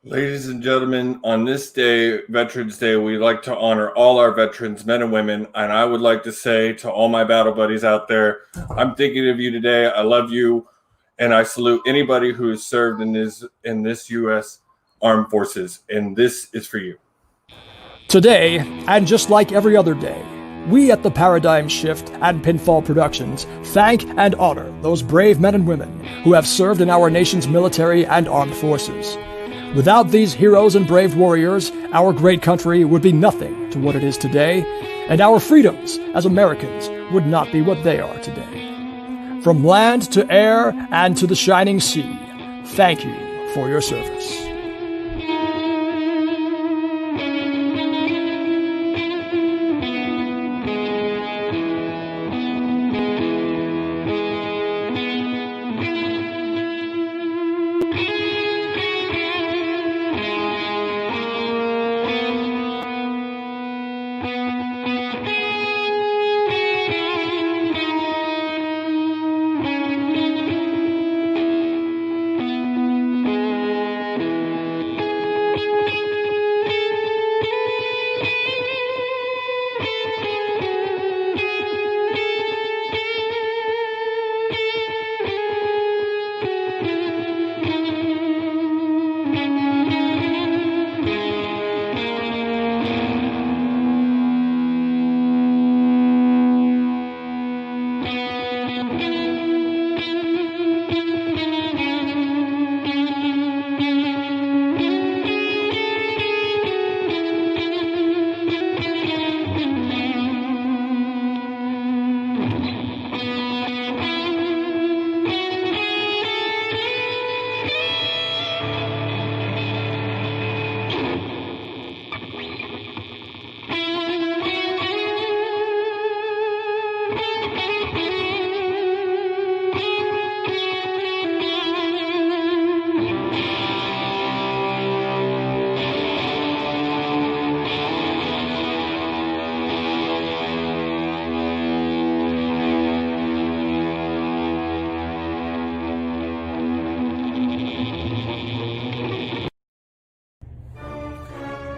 Ladies and gentlemen, on this day, Veterans Day, we like to honor all our veterans, men and women. And I would like to say to all my battle buddies out there, I'm thinking of you today. I love you. And I salute anybody who has served in this U.S. Armed Forces. And this is for you. Today, and just like every other day, we at the Paradigm Shift and Pinfall Productions thank and honor those brave men and women who have served in our nation's military and armed forces. Without these heroes and brave warriors, our great country would be nothing to what it is today, and our freedoms as Americans would not be what they are today. From land to air and to the shining sea, thank you for your service.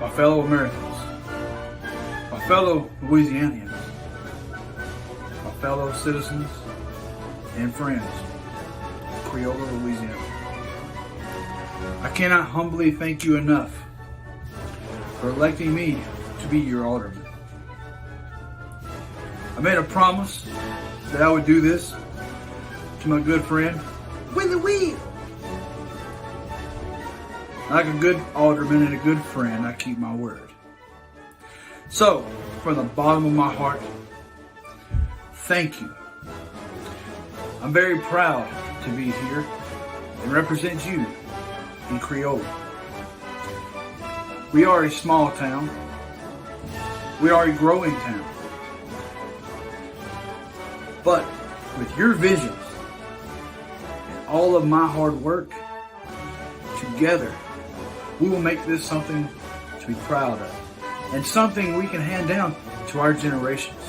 My fellow Americans, my fellow Louisianians, my fellow citizens and friends of Creola, Louisiana, I cannot humbly thank you enough for electing me to be your alderman. I made a promise that I would do this to my good friend, Willie Wee. Like a good alderman and a good friend, I keep my word. So, from the bottom of my heart, thank you. I'm very proud to be here and represent you in Creola. We are a small town. We are a growing town. But with your visions and all of my hard work, together, we will make this something to be proud of and something we can hand down to our generations.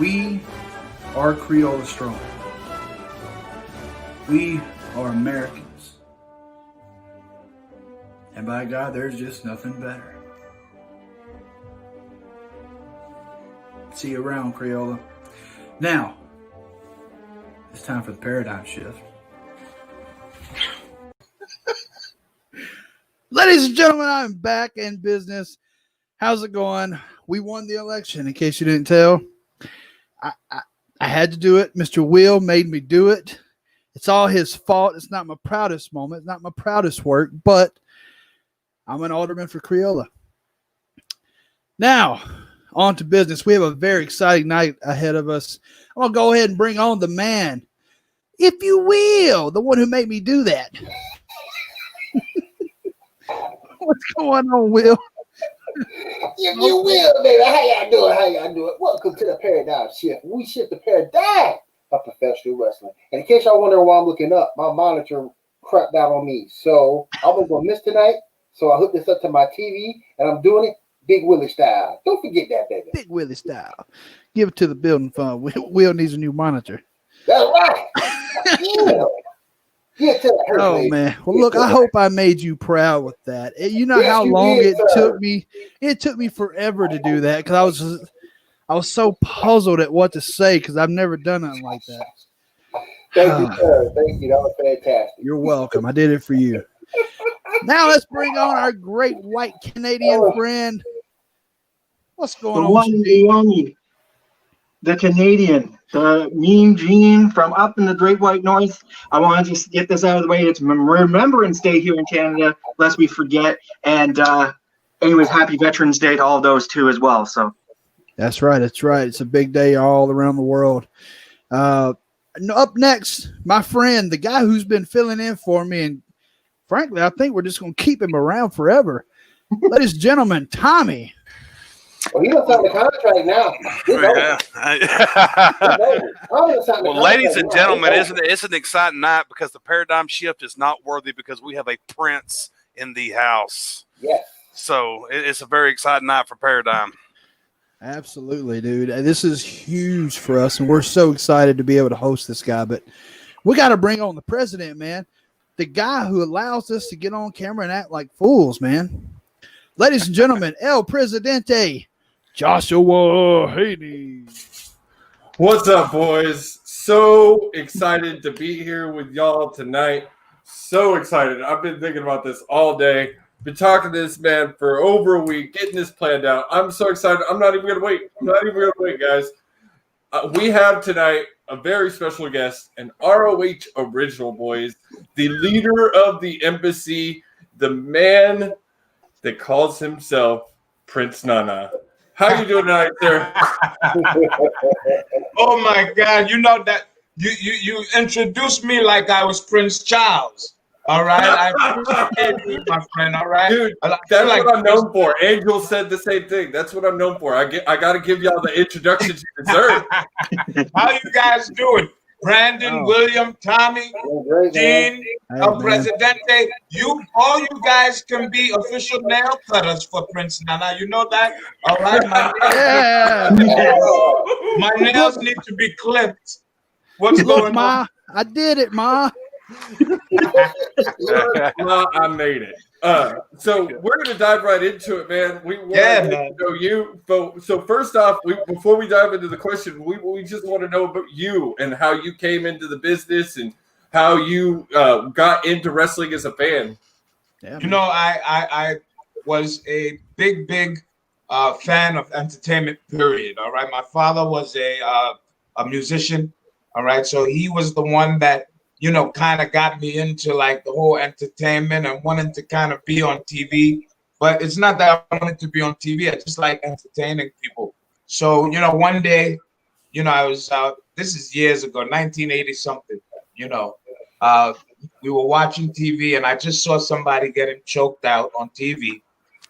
We are Creola strong. We are Americans. And by God, there's just nothing better. See you around, Creola. Now, it's time for the paradigm shift. Ladies and gentlemen, I'm back in business. How's it going? We won the election, in case you didn't tell. I had to do it. Mr. Will made me do it. It's all his fault. It's not my proudest moment. It's not my proudest work, but I'm an alderman for Creola. Now, on to business. We have a very exciting night ahead of us. I'm going to go ahead and bring on the man, if you will, the one who made me do that. What's going on, Will? If you will, baby. How y'all doing? How y'all doing? Welcome to the Paradigm Shift. We shift the paradigm of professional wrestling. And in case y'all wondering why I'm looking up, my monitor crapped out on me. So I was going to miss tonight. So I hooked this up to my TV, and I'm doing it Big Willie style. Don't forget that, baby. Big Willie style. Give it to the building fund. Will needs a new monitor. That's right. Yeah. Yeah, tell her, Oh baby. man. Well, look, I hope I made you proud with that. You know Yes, how you long did, it sir. took me? It took me forever to do that because I was so puzzled at what to say because I've never done nothing like that. Thank you, sir. Thank you. That was fantastic. You're welcome. I did it for you. Now let's bring on our great white Canadian friend. What's going The on, one, Mr. the G? only, the Canadian, the Mean Gene from up in the Great White North. I want to just get this out of the way. It's Remembrance Day here in Canada, lest we forget. And anyways, happy Veterans Day to all those too as well. So That's right. That's right. It's a big day all around the world. Up next, my friend, the guy who's been filling in for me, and frankly, I think we're just going to keep him around forever. Ladies and gentlemen, Tommy. Well, he don't sign the contract now. Well, ladies and gentlemen, it's an exciting night because the paradigm shift is not worthy because we have a prince in the house. Yes. So it's a very exciting night for Paradigm. Absolutely, dude. This is huge for us, and we're so excited to be able to host this guy. But we got to bring on the president, man. The guy who allows us to get on camera and act like fools, man. Ladies and gentlemen, El Presidente, Joshua Haney. What's up, boys? So excited to be here with y'all tonight. So excited. I've been thinking about this all day. Been talking to this man for over a week, getting this planned out. I'm so excited. I'm not even going to wait. Guys. We have tonight a very special guest, an ROH original, boys. The leader of the embassy, the man that calls himself Prince Nana. How you doing tonight, sir? Oh my God! You know that you introduced me like I was Prince Charles. All right, I appreciate you, my friend. All right, Dude, that's what I'm known for. Angel said the same thing. That's what I'm known for. I got to give y'all the introductions you deserve. How you guys doing? Brandon, William, Tommy, Gene, El Presidente. All you guys can be official nail cutters for Prince Nana. You know that? All right, my nails need to be clipped. What's going Ma, on? I did it, Ma. Well, I made it. So we're gonna dive right into it, man. We want to know you. So first off, before we dive into the question, we just want to know about you and how you came into the business and how you got into wrestling as a fan. Yeah, you know, I was a big fan of entertainment. Period. All right, my father was a musician. All right, so he was the one that, you know, kind of got me into like the whole entertainment and wanting to kind of be on TV. But it's not that I wanted to be on TV. I just like entertaining people. So, you know, one day, you know, I was this is years ago, 1980 something, you know, we were watching TV and I just saw somebody getting choked out on TV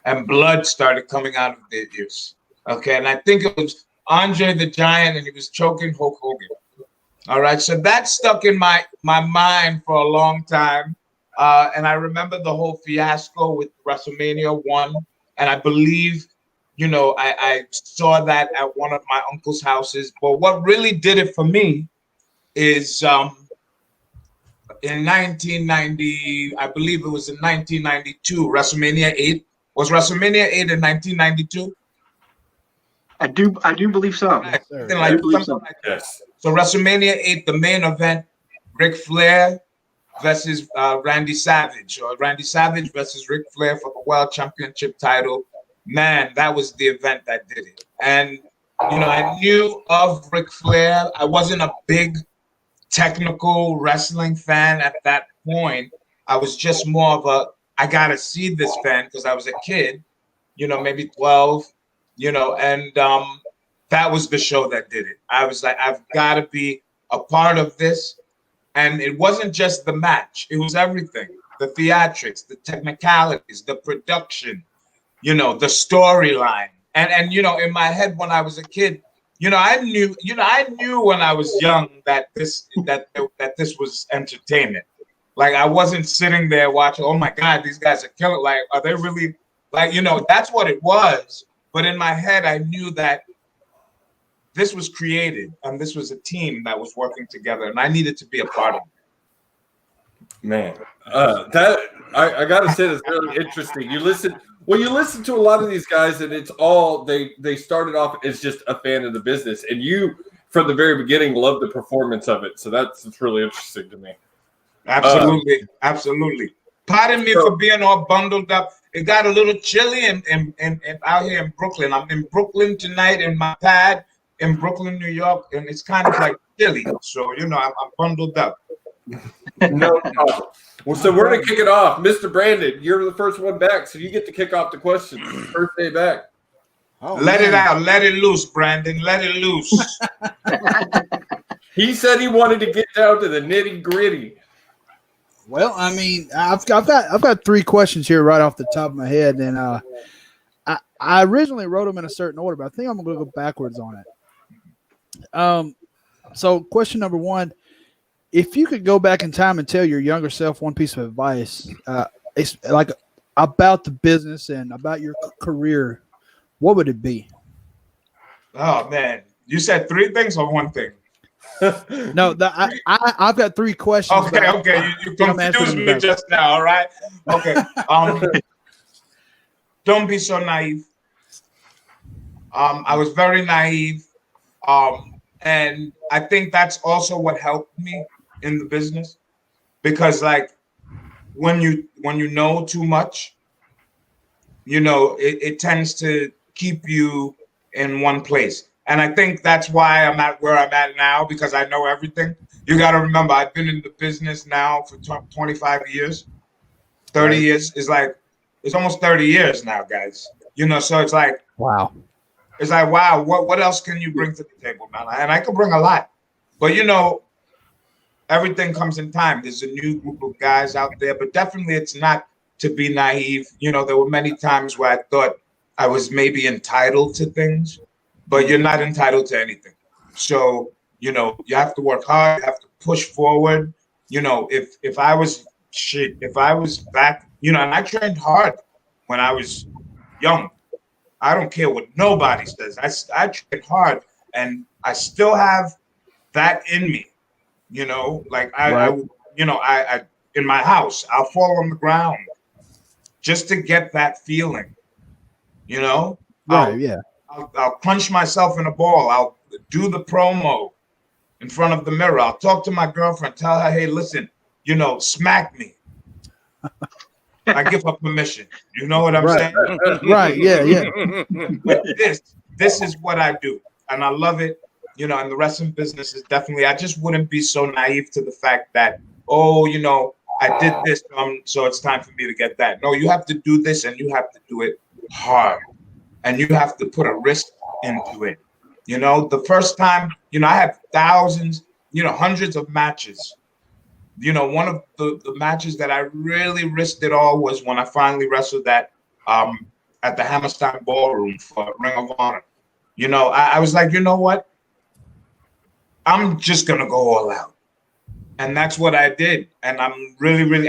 and blood started coming out of their ears. Okay. And I think it was Andre the Giant and he was choking Hulk Hogan. All right, so that stuck in my mind for a long time, and I remember the whole fiasco with WrestleMania 1, and I believe, you know, I saw that at one of my uncle's houses. But what really did it for me is in 1990, I believe it was in 1992, WrestleMania 8. Was WrestleMania 8 in 1992? I do believe so. Yes, Yes. So WrestleMania 8, the main event, Ric Flair versus Randy Savage, or Randy Savage versus Ric Flair for the World Championship title. Man, that was the event that did it. And, you know, I knew of Ric Flair. I wasn't a big technical wrestling fan at that point. I was just more of I got to see this fan because I was a kid, you know, maybe 12. You know, and that was the show that did it. I was like, I've got to be a part of this. And it wasn't just the match. It was everything. The theatrics, the technicalities, the production, you know, the storyline. And you know, in my head when I was a kid, you know, I knew when I was young that this was entertainment. Like I wasn't sitting there watching, oh my God, these guys are killing. Like, are they really, like, you know, that's what it was. But in my head, I knew that this was created and this was a team that was working together and I needed to be a part of it. Man, that I gotta say that's really interesting. You listen to a lot of these guys, and it's all they started off as just a fan of the business, and you from the very beginning loved the performance of it. So it's really interesting to me. Absolutely, absolutely. Pardon me for being all bundled up. It got a little chilly and out here in Brooklyn. I'm in Brooklyn tonight in my pad in Brooklyn, New York, and it's kind of like chilly. So I'm bundled up. No problem. Well, so we're gonna kick it off, Mr. Brandon. You're the first one back, so you get to kick off the questions. First day back. Let it out. Let it loose, Brandon. Let it loose. He said he wanted to get down to the nitty gritty. Well, I mean, I've got 3 questions here right off the top of my head, and I originally wrote them in a certain order, but I think I'm going to go backwards on it. So question number 1, if you could go back in time and tell your younger self one piece of advice, it's like about the business and about your career, what would it be? Oh man, you said 3 things or 1 thing? No, I've got 3 questions. Okay. You confused me just now. All right. Okay. Don't be so naive. I was very naive, and I think that's also what helped me in the business, because like when you know too much, it tends to keep you in one place. And I think that's why I'm at where I'm at now, because I know everything. You got to remember, I've been in the business now for 25 years. 30 years is like, it's almost 30 years now, guys. So it's like, wow. It's like, wow, what else can you bring to the table, man? And I can bring a lot. But, everything comes in time. There's a new group of guys out there, but definitely it's not to be naive. There were many times where I thought I was maybe entitled to things. But you're not entitled to anything. So, you have to work hard, you have to push forward. If I was back, and I trained hard when I was young. I don't care what nobody says. I trained hard, and I still have that in me. I in my house, I'll fall on the ground just to get that feeling, Right, yeah. I'll punch myself in a ball. I'll do the promo in front of the mirror. I'll talk to my girlfriend, tell her, hey, listen, smack me. I give her permission. You know what I'm saying? Right, yeah. But this is what I do. And I love it. And the wrestling business is definitely, I just wouldn't be so naive to the fact that, I did this, so it's time for me to get that. No, you have to do this, and you have to do it hard. And you have to put a risk into it. The first time, I had thousands, hundreds of matches. One of the matches that I really risked it all was when I finally wrestled at the Hammerstein Ballroom for Ring of Honor. I was like, you know what? I'm just going to go all out. And that's what I did. And I'm really,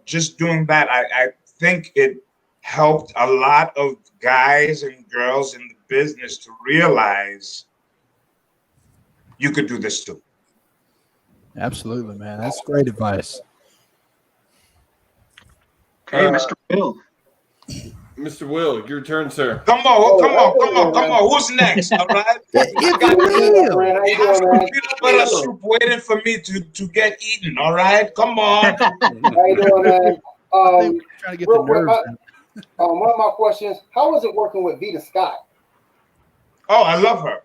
just doing that, I think it helped a lot of guys and girls in the business to realize you could do this too. Absolutely, man. That's great advice. Okay, Mr. Will. Mr. Will, your turn, sir. Come on. Who's next? All right. Peanut butter soup waiting for me to get eaten. All right. Come on. How you doing, man? Trying to get the nerves down. One of my questions: how was it working with Vita Scott? Oh, I love her.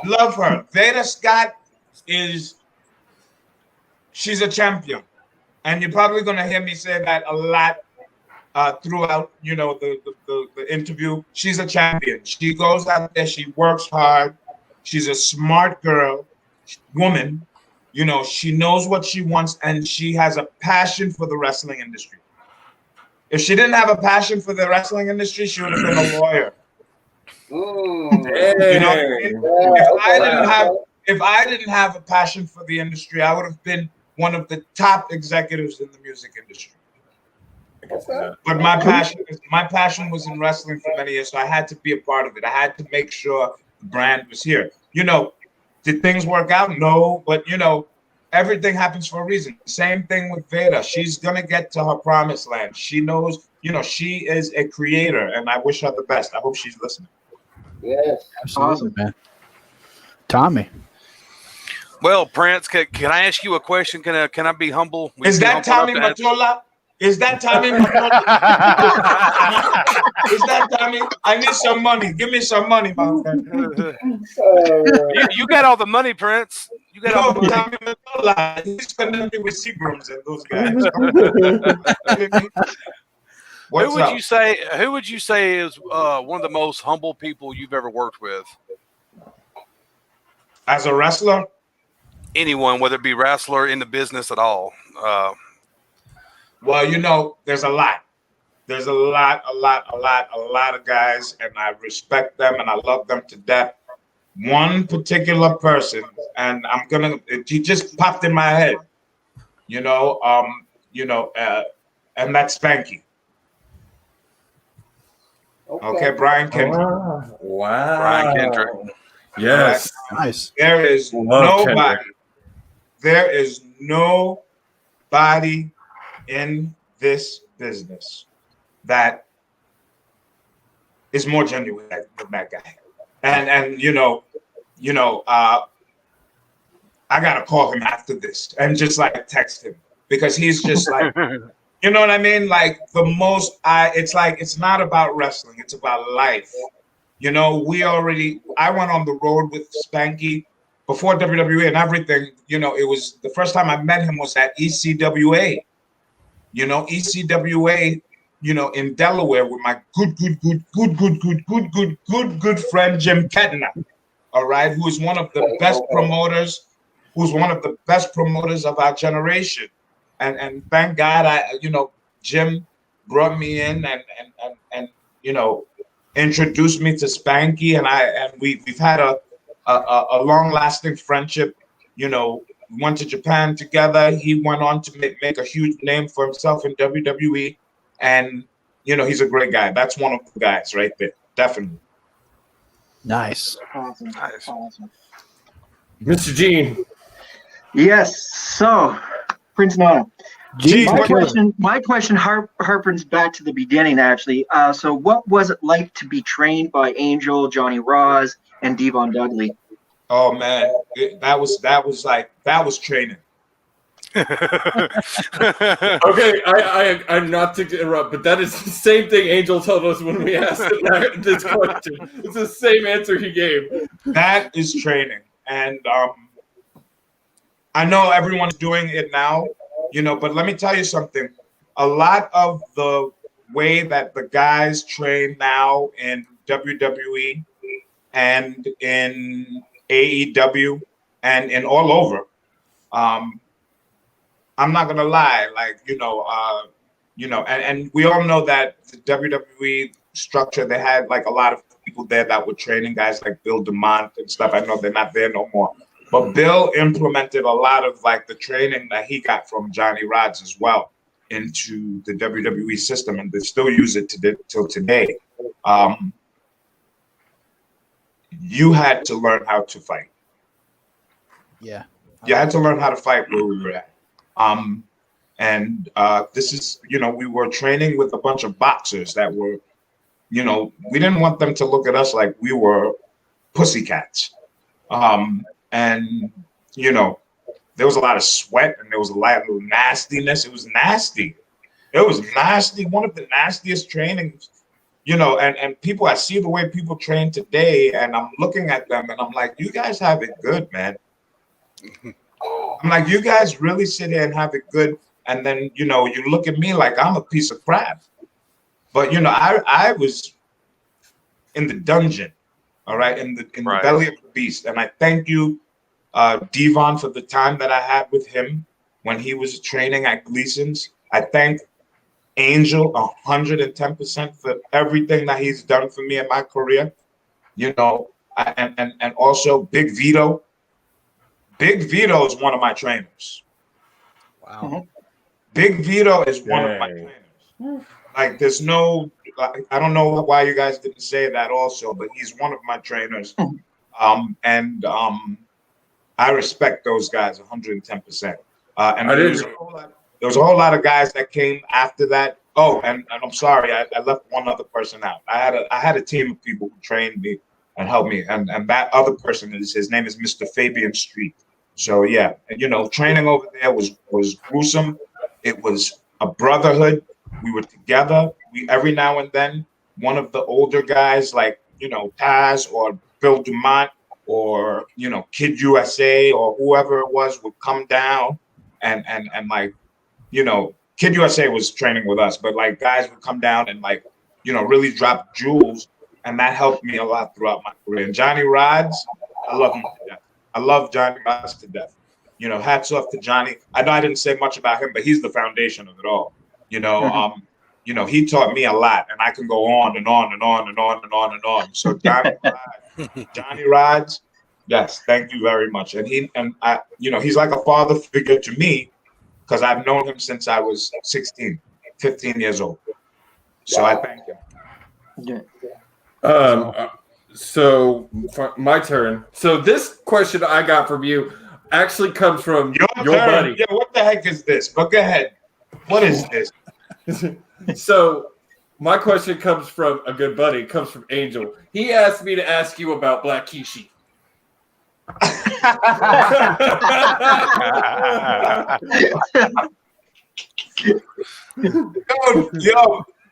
Love her. Vita Scott she's a champion, and you're probably gonna hear me say that a lot throughout, the interview. She's a champion. She goes out there. She works hard. She's a smart woman. She knows what she wants, and she has a passion for the wrestling industry. If she didn't have a passion for the wrestling industry, she would have been a lawyer. If I didn't have a passion for the industry, I would have been one of the top executives in the music industry. But my passion was in wrestling for many years, so I had to be a part of it. I had to make sure the brand was here. Did things work out? No, but everything happens for a reason. Same thing with Veda. She's gonna get to her promised land. She knows, she is a creator, and I wish her the best. I hope she's listening. Yes. Absolutely, Awesome. man. Tommy. Well, Prince, can I ask you a question? Can I be humble? Will you Is be that humble Tommy enough to Matola? Is that Tommy Matola? Is that Tommy? I need some money. Give me some money, my friend. You got all the money, Prince. You got all the money. Tommy Matola. He's connected with Seagrams and those guys. What's up? Who would you say is one of the most humble people you've ever worked with? As a wrestler? Anyone, whether it be wrestler in the business at all. Well, there's a lot. There's a lot of guys, and I respect them and I love them to death. One particular person, and he just popped in my head, and that's Spanky. Okay, Brian Kendrick. Wow. Brian Kendrick. Yes. Nice. There is nobody in this business that is more genuine than that guy. And I gotta call him after this and just like text him, because he's just like, you know what I mean? Like it's not about wrestling, it's about life. I went on the road with Spanky before WWE and everything. It was the first time I met him was at ECWA. ECWA, in Delaware with my good friend Jim Kettner, all right, who is one of the best promoters of our generation. And thank God Jim brought me in and introduced me to Spanky, and we've had a long-lasting friendship. We went to Japan together. He went on to make a huge name for himself in WWE, and he's a great guy. That's one of the guys right there, definitely. Nice. Awesome. Nice. Awesome. Mr. G. Yes. So, Prince Nana. Geez, My question harpens back to the beginning, actually. So what was it like to be trained by Angel, Johnny Ross, and Devon Dudley? Oh man, that was training. Okay, I'm not to interrupt, but that is the same thing Angel told us when we asked him this question. It's the same answer he gave. That is training, and I know everyone's doing it now, but let me tell you something. A lot of the way that the guys train now in WWE and in AEW and in all over, I'm not gonna lie, and we all know that the WWE structure, they had like a lot of people there that were training guys like Bill DeMont and stuff. I know they're not there no more, but Bill implemented a lot of like the training that he got from Johnny Rods as well into the WWE system, and they still use it till today. You had to learn how to fight. Yeah. You had to learn how to fight where we were at. This is, we were training with a bunch of boxers that were, we didn't want them to look at us like we were pussycats. There was a lot of sweat and there was a lot of nastiness. It was nasty. One of the nastiest trainings, and people, I see the way people train today, and I'm looking at them and I'm like, you guys have it good, man. I'm like, you guys really sit here and have it good, and then you look at me like I'm a piece of crap. But I was in the dungeon, all right, in the belly of the beast, and I thank you, Devon, for the time that I had with him when he was training at Gleason's. I thank Angel 110% for everything that he's done for me in my career. And also Big Vito. Big Vito is one of my trainers. Wow. Big Vito is one of my trainers. Like, there's no, I don't know why you guys didn't say that also, but he's one of my trainers. I I respect those guys 110%. And I there didn't. was a whole lot of guys that came after that. Oh, and I'm sorry, I left one other person out. I had a team of people who trained me and helped me, and that other person his name is Mr. Fabian Street. So yeah, and, training over there was gruesome. It was a brotherhood. We were together. We every now and then one of the older guys like Taz or Bill Dumont or Kid USA or whoever it was would come down and like Kid USA was training with us, but like guys would come down and like really drop jewels, and that helped me a lot throughout my career. And Johnny Rods, I love him to death. I love Johnny Rods to death. Hats off to Johnny. I know I didn't say much about him, but he's the foundation of it all. He taught me a lot, and I can go on and on and on and on and on and on. So Johnny Rods, yes, thank you very much. And he's like a father figure to me because I've known him since I was 15 years old. So I thank him. So my turn. So this question I got from you actually comes from your buddy. Yeah, what the heck is this? But go ahead. What is this? So my question comes from a good buddy. It comes from Angel. He asked me to ask you about Black Kishi.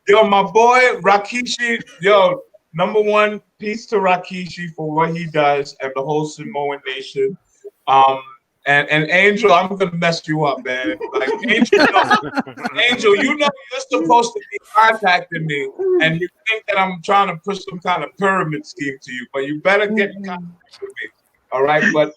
Yo, my boy Rikishi. Yo, number one, peace to Rikishi for what he does and the whole Samoan nation. And Angel, I'm gonna mess you up, man. Like Angel, you're supposed to be contacting me, and you think that I'm trying to push some kind of pyramid scheme to you, but you better get in contact with me. All right, but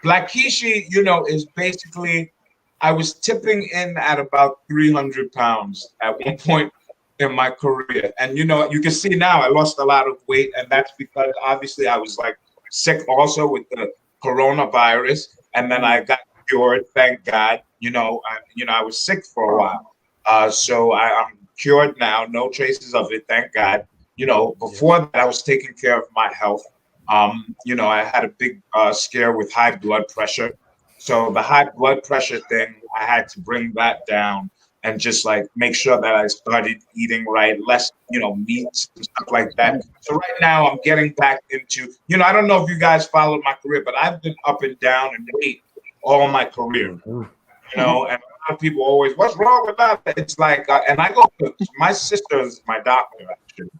Black Kishi, is basically, I was tipping in at about 300 pounds at one point in my career, and you can see now I lost a lot of weight, and that's because obviously I was like sick also with the coronavirus, and then I got cured, thank God. I was sick for a while, so I'm cured now, no traces of it, thank God. Before that, I was taking care of my health. I had a big scare with high blood pressure, so the high blood pressure thing, I had to bring that down and just like make sure that I started eating right, less meats and stuff like that. So right now I'm getting back into, I don't know if you guys followed my career, but I've been up and down in weight all my career. And a lot of people always, what's wrong with that? It's like, and I go to my sister is my doctor actually.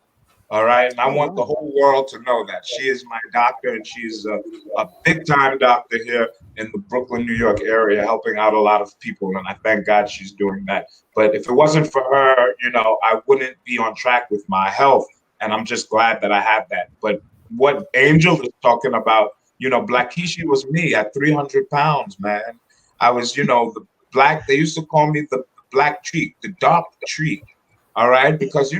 All right, and I want the whole world to know that she is my doctor, and she's a big-time doctor here in the Brooklyn, New York area, helping out a lot of people, and I thank God she's doing that. But if it wasn't for her, I wouldn't be on track with my health, and I'm just glad that I have that. But what Angel is talking about, Black Kishi was me at 300 pounds, man. I was, the black. They used to call me the black tree, the dark tree. All right, because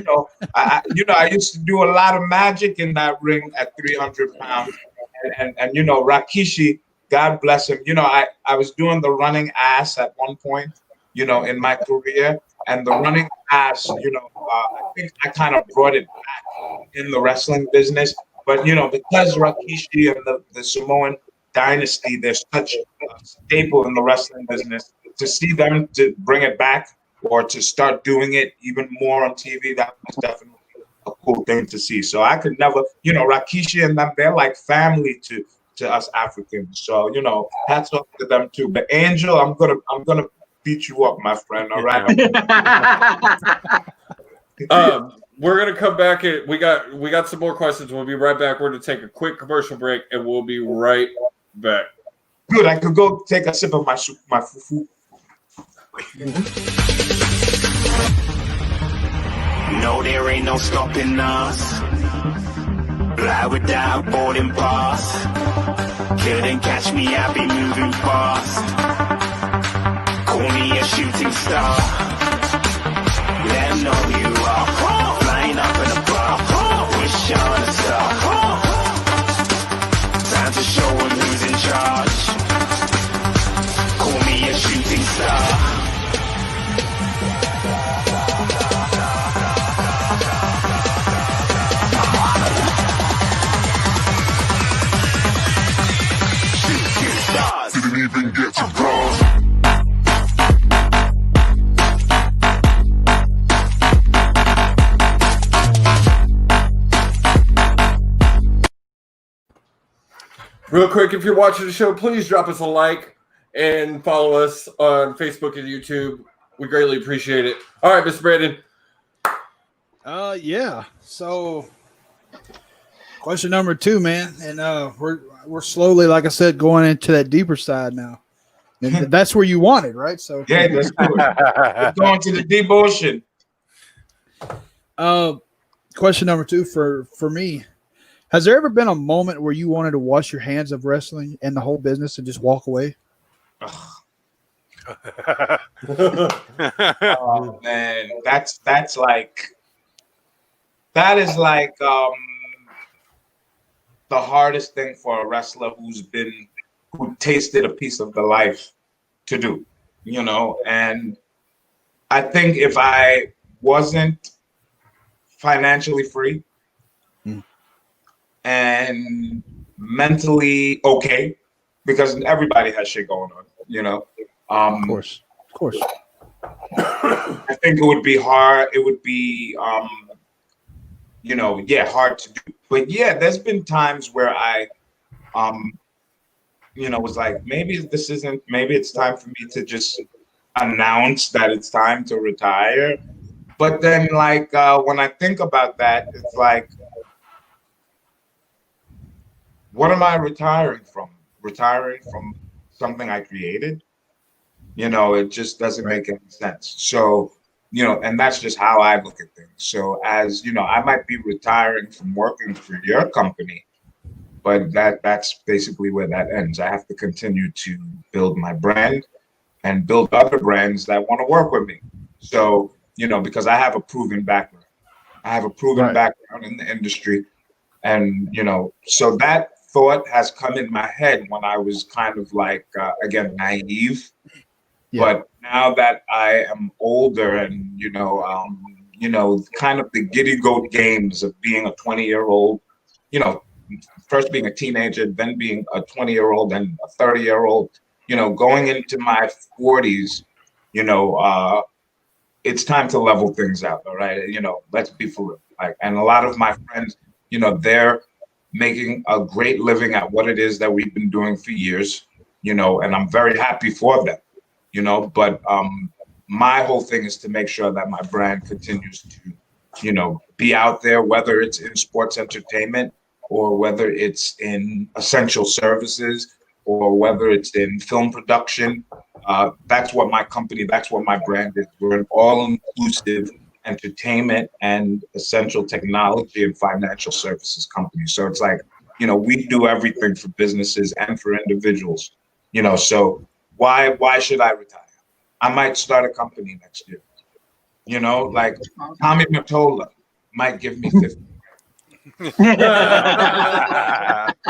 I used to do a lot of magic in that ring at 300 pounds, and Rikishi, God bless him. I was doing the running ass at one point, in my career, and the running ass, I think I kind of brought it back in the wrestling business. But because Rikishi and the Samoan dynasty, they're such a staple in the wrestling business. To see them to bring it back, or to start doing it even more on TV, that was definitely a cool thing to see. So I could never, Rikishi and them, they're like family to us Africans. So, hats off to them too. But Angel, I'm gonna beat you up, my friend. All right. We're gonna come back. We got some more questions. We'll be right back. We're gonna take a quick commercial break, and we'll be right back. Good. I could go take a sip of my soup, my fufu. No, there ain't no stopping us. Fly without boarding pass. Couldn't catch me, I be moving fast. Call me a shooting star. Let 'em know who you are. Flying up in a bar. Wish on a star. Time to show 'em who's in charge. Call me a shooting star. Real quick, if you're watching the show, please drop us a like and follow us on Facebook and YouTube. We greatly appreciate it. All right, Mr. Brandon. Yeah. So, question number 2, man, and we're slowly, like I said, going into that deeper side now, and that's where you wanted, right? So, Yeah, that's good. We're going to the deep ocean. Question number 2 for me: has there ever been a moment where you wanted to wash your hands of wrestling and the whole business and just walk away? Oh man, that is like the hardest thing for a wrestler who tasted a piece of the life to do, you know. And I think if I wasn't financially free and mentally okay, because everybody has shit going on, you know. Of course. I think it would be hard. It would be, hard to do. But yeah, there's been times where I, was like, maybe it's time for me to just announce that it's time to retire. But then, like, when I think about that, it's like, what am I retiring from? Retiring from something I created? You know, it just doesn't make any sense. So, and that's just how I look at things. So as, I might be retiring from working for your company, but that's basically where that ends. I have to continue to build my brand and build other brands that want to work with me. So, because I have a proven background. I have a proven background in the industry. And, so that thought has come in my head when I was kind of like, again, naive. Yeah. But now that I am older and, kind of the giddy goat games of being a 20-year-old, first being a teenager, then being a 20-year-old and a 30-year-old, going into my 40s, it's time to level things out. All right. Let's be for real. Like, and a lot of my friends, they're making a great living at what it is that we've been doing for years, and I'm very happy for them. But my whole thing is to make sure that my brand continues to, be out there, whether it's in sports entertainment or whether it's in essential services or whether it's in film production. That's what my company, that's what my brand is. We're an all-inclusive entertainment and essential technology and financial services company. So it's like, we do everything for businesses and for individuals, so why should I retire? I might start a company next year. Like Tommy Mottola might give me 50.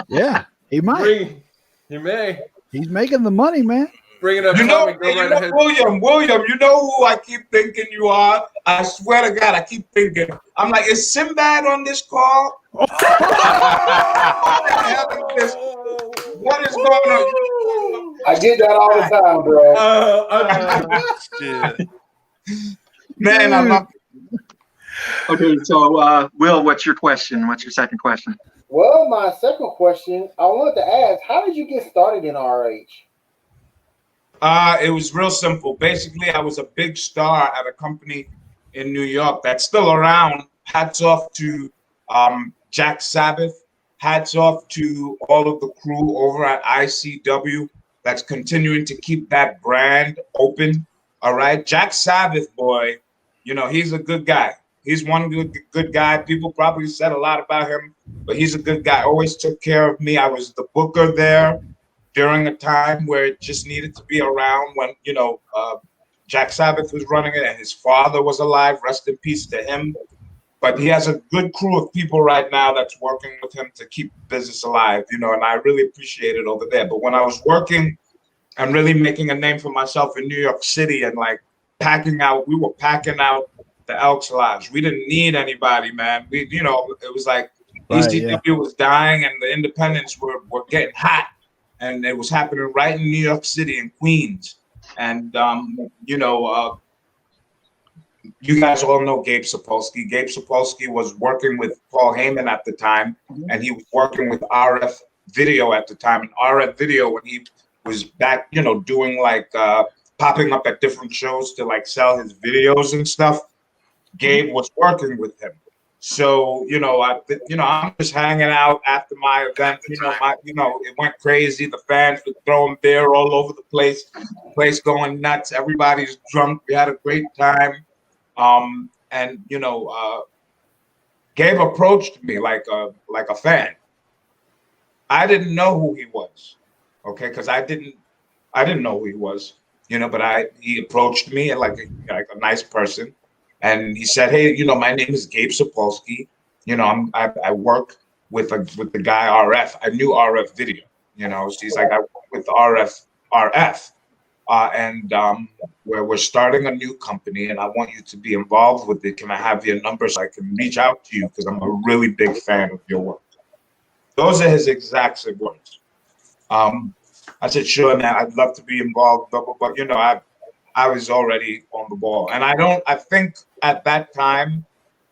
Yeah, he might. He may. He's making the money, man. Bring it up, Tommy. Go right ahead. William, you know who I keep thinking you are? I swear to God, I keep thinking. I'm like, is Sinbad on this call? What is going on? I get that all the time, bro. Man, I'm not. Okay, so Will, what's your question? What's your second question? Well, my second question, I wanted to ask, how did you get started in RH? It was real simple. Basically, I was a big star at a company in New York that's still around. Hats off to Jack Sabbath. Hats off to all of the crew over at ICW that's continuing to keep that brand open. All right. Jack Sabbath, boy, he's a good guy. He's one good guy. People probably said a lot about him, but he's a good guy. Always took care of me. I was the booker there during a time where it just needed to be around when, Jack Sabbath was running it and his father was alive. Rest in peace to him. But he has a good crew of people right now that's working with him to keep business alive, and I really appreciate it over there. But when I was working and really making a name for myself in New York City and like we were packing out the Elks lives. We didn't need anybody, man. It was like ECW was dying and the independents were getting hot. And it was happening right in New York City in Queens. And, you guys all know Gabe Sapolsky. Gabe Sapolsky was working with Paul Heyman at the time, and he was working with RF Video at the time, and RF Video when he was back, doing like popping up at different shows to like sell his videos and stuff. Gabe was working with him. So, I'm just hanging out after my event. It went crazy. The fans were throwing beer all over the place going nuts. Everybody's drunk. We had a great time. Gabe approached me like a fan. I didn't know who he was, okay, because I didn't know who he was, but he approached me like a nice person. And he said, "Hey, my name is Gabe Sapolsky. I work with the guy RF. I knew RF Video. She's like, I work with RF, and we're starting a new company, and I want you to be involved with it. Can I have your number so I can reach out to you because I'm a really big fan of your work?" Those are his exact words. I said, "Sure, man. I'd love to be involved, but I was already on the ball, and I think at that time,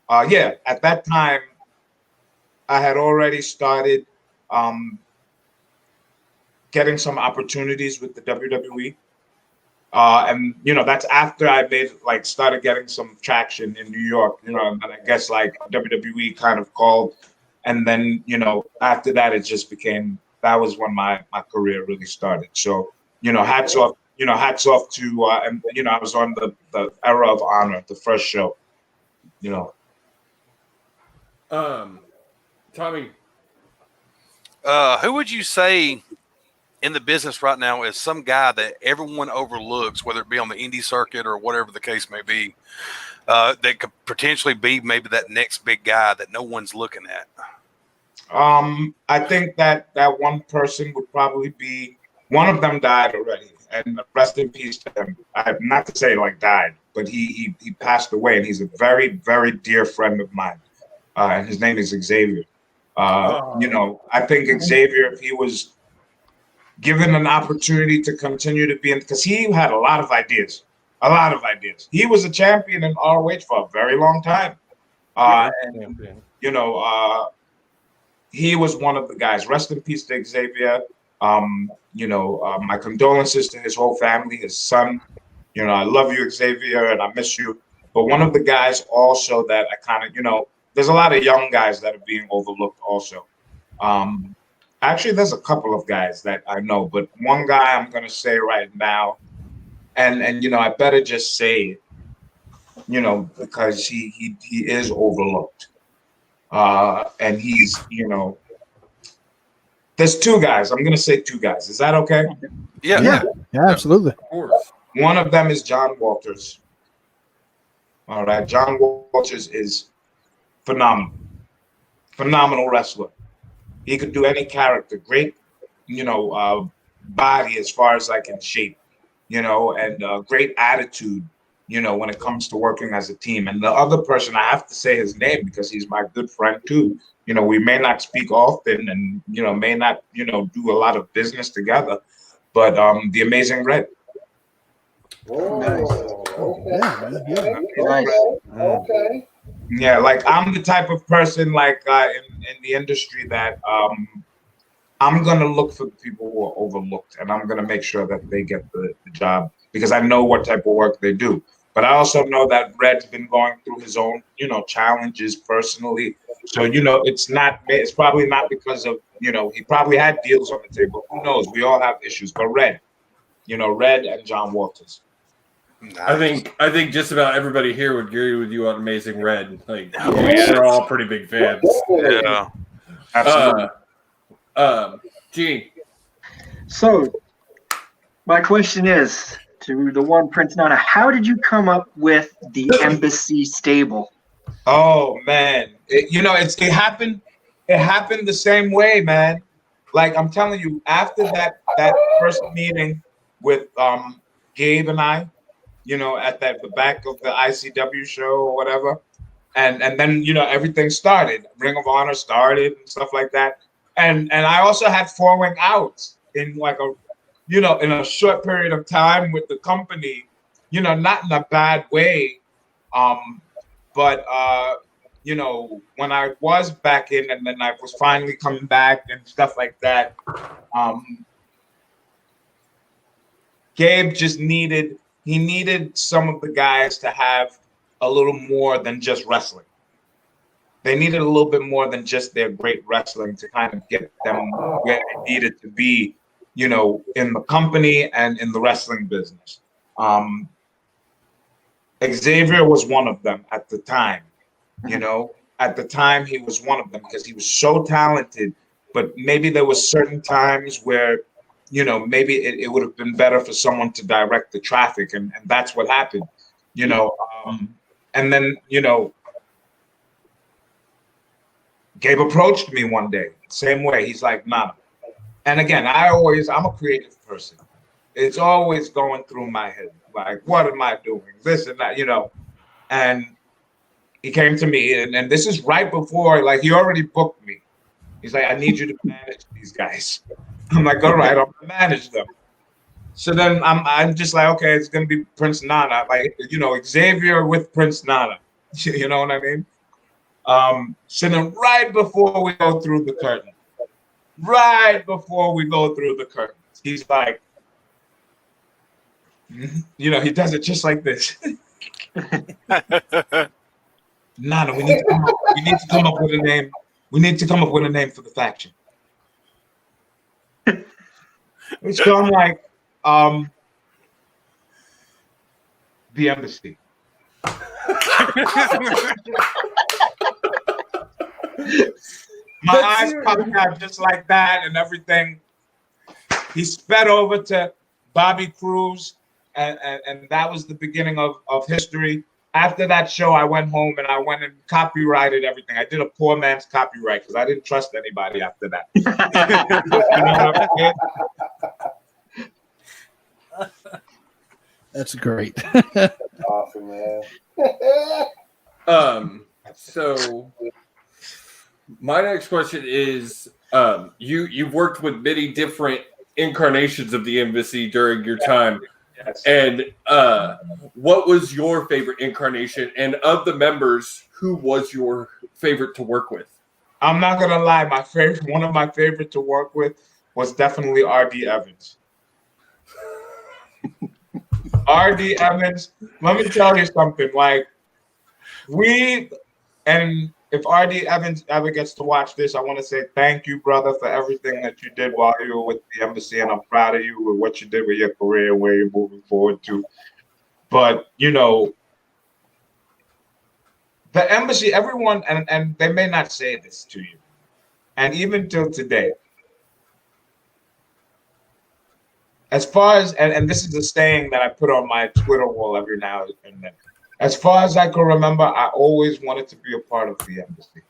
I had already started getting some opportunities with the WWE, and that's after I started getting some traction in New York, and I guess like WWE kind of called, and then after that it just became that was when my career really started. So hats off. Hats off to, and I was on the Era of Honor, the first show. Tommy, who would you say in the business right now is some guy that everyone overlooks, whether it be on the indie circuit or whatever the case may be, that could potentially be maybe that next big guy that no one's looking at? I think that one person would probably be one of them died already. And rest in peace to him. Not to say like died, but he passed away, and he's a very, very dear friend of mine. And his name is Xavier. I think Xavier, if he was given an opportunity to continue to be in, because he had a lot of ideas. He was a champion in ROH for a very long time. He was one of the guys. Rest in peace to Xavier. My condolences to his whole family, his son. I love you, Xavier, and I miss you. But one of the guys also that I kind of, there's a lot of young guys that are being overlooked also. Actually, there's a couple of guys that I know, but one guy I'm going to say right now, and I better just say it, because he is overlooked. And he's, there's two guys. I'm going to say two guys. Is that okay? Yeah, absolutely. Of course. One of them is John Walters. All right. John Walters is phenomenal wrestler. He could do any character. Great, body as far as like in shape, and great attitude, when it comes to working as a team. And the other person, I have to say his name because he's my good friend too. We may not speak often and, may not, do a lot of business together, but the Amazing Red. Oh, okay. Yeah, like I'm the type of person like in the industry that I'm going to look for the people who are overlooked, and I'm going to make sure that they get the job because I know what type of work they do. But I also know that Red's been going through his own, challenges personally. So, it's probably not because of, he probably had deals on the table. Who knows? We all have issues. But Red and John Walters. Nice. I think just about everybody here would agree with you on Amazing Red. Like, we're all pretty big fans. Yeah. Absolutely. Gene. So, my question is to the one Prince Nana, how did you come up with the Embassy stable? Oh man, it happened. It happened the same way, man. Like I'm telling you, after that first meeting with Gabe and I, at the back of the ICW show or whatever, and then everything started. Ring of Honor started and stuff like that, and I also had falling out in like in a short period of time with the company, not in a bad way, but when I was back in, and then I was finally coming back and stuff like that, Gabe just needed some of the guys to have a little more than just wrestling. They needed a little bit more than just their great wrestling to kind of get them where they needed to be, in the company and in the wrestling business. Xavier was one of them at the time. At the time he was one of them because he was so talented, but maybe there was certain times where, maybe it would have been better for someone to direct the traffic. And that's what happened, and then, Gabe approached me one day, same way. He's like, nah. And again, I'm a creative person. It's always going through my head. Like, what am I doing? This and that, and he came to me, and this is right before, like, he already booked me. He's like, I need you to manage these guys. I'm like, all right, I'm gonna manage them. So then I'm just like, okay, it's gonna be Prince Nana, like, Xavier with Prince Nana. You know what I mean? So then right before we go through the curtain, he's like, he does it just like this. Nana, we need to come up with a name. We need to come up with a name for the faction. So I'm like, the embassy. My eyes popped out just like that and everything. He sped over to Bobby Cruz, and that was the beginning of history. After that show, I went home and I went and copyrighted everything. I did a poor man's copyright because I didn't trust anybody after that. You know what I'm saying? That's great. Awesome, man. So my next question is, you've worked with many different incarnations of the embassy during your time. Yes. And what was your favorite incarnation? And of the members, who was your favorite to work with? I'm not gonna lie, one of my favorite to work with was definitely R.D. Evans. R.D. Evans, let me tell you something. Like, if R.D. Evans ever gets to watch this, I want to say thank you, brother, for everything that you did while you were with the embassy, and I'm proud of you with what you did with your career and where you're moving forward to. But, the embassy, everyone, and they may not say this to you, and even till today, as far as, and this is a saying that I put on my Twitter wall every now and then, as far as I can remember, I always wanted to be a part of the embassy.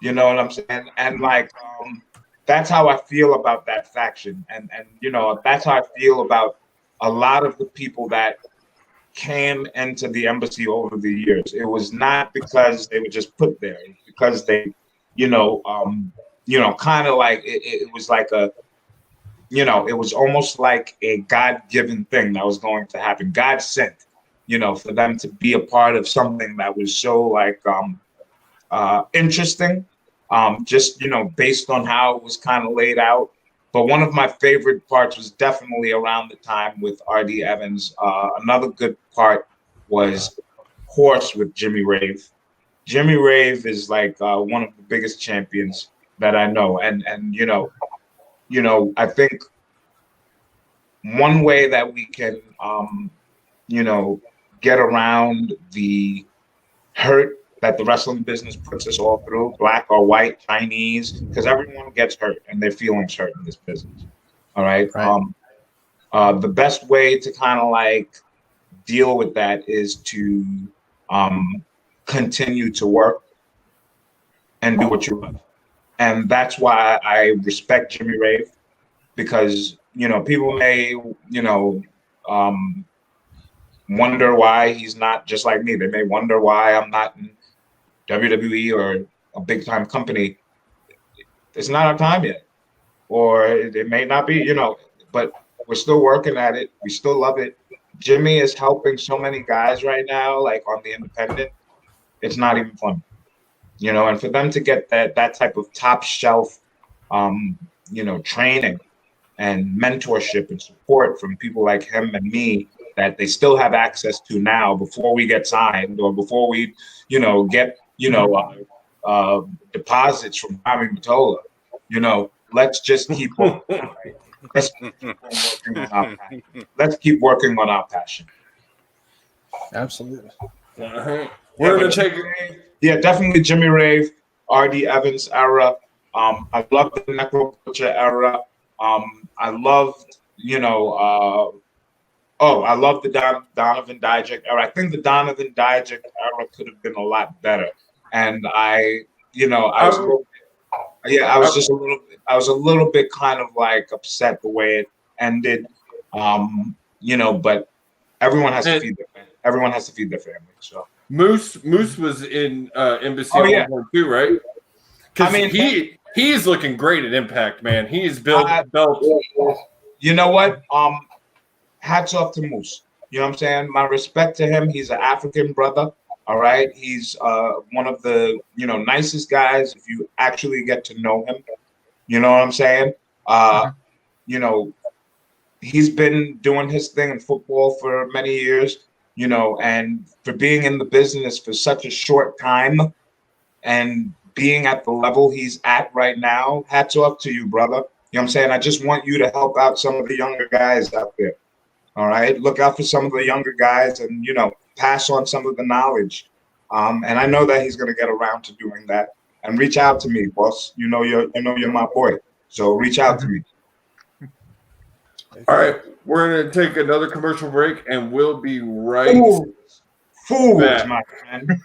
You know what I'm saying? And like, that's how I feel about that faction. And that's how I feel about a lot of the people that came into the embassy over the years. It was not because they were just put there. It's because they, kind of like, it was like a, it was almost like a God-given thing that was going to happen. God sent, for them to be a part of something that was so like interesting, just, based on how it was kind of laid out. But one of my favorite parts was definitely around the time with R.D. Evans. Another good part was Horse with Jimmy Rave. Jimmy Rave is like one of the biggest champions that I know. And I think one way that we can, get around the hurt that the wrestling business puts us all through, black or white, Chinese, because everyone gets hurt and their feelings hurt in this business. All right. The best way to kind of like deal with that is to continue to work and do what you love. And that's why I respect Jimmy Rave, because, people may, wonder why he's not just like me. They may wonder why I'm not in WWE or a big time company. It's not our time yet, or it may not be, but we're still working at it. We still love it. Jimmy is helping so many guys right now, like on the independent. It's not even funny. you know, and for them to get that type of top shelf, you know, training and mentorship and support from people like him and me that they still have access to now before we get signed or before we, you know, get, you know, deposits from Tommy Mottola. You know, let's just keep on. Let's keep working on our passion. Let's keep working on our passion. Absolutely. We're gonna take it. Yeah, definitely Jimmy Rave, R.D. Evans era. I love the Necroculture era. I loved, you know, I love the Donovan Dijak era. I think the Donovan Dijak era could have been a lot better. And I was a little bit kind of like upset the way it ended. You know, but everyone has to feed their family. So Moose was in Embassy Oh, at yeah. 1.2, right? Because I mean, he's looking great at Impact, man. He's built. You know what? Hats off to Moose. You know what I'm saying? My respect to him. He's an African brother. All right. He's one of the, you know, nicest guys if you actually get to know him. You know what I'm saying? You know, he's been doing his thing in football for many years, you know, and for being in the business for such a short time and being at the level he's at right now, hats off to you, brother. You know what I'm saying? I just want you to help out some of the younger guys out there. All right. Look out for some of the younger guys and, you know, pass on some of the knowledge. And I know that he's going to get around to doing that. And reach out to me, boss. You know you're my boy. So reach out to me. All right. We're going to take another commercial break and we'll be right Fools, back. my friend.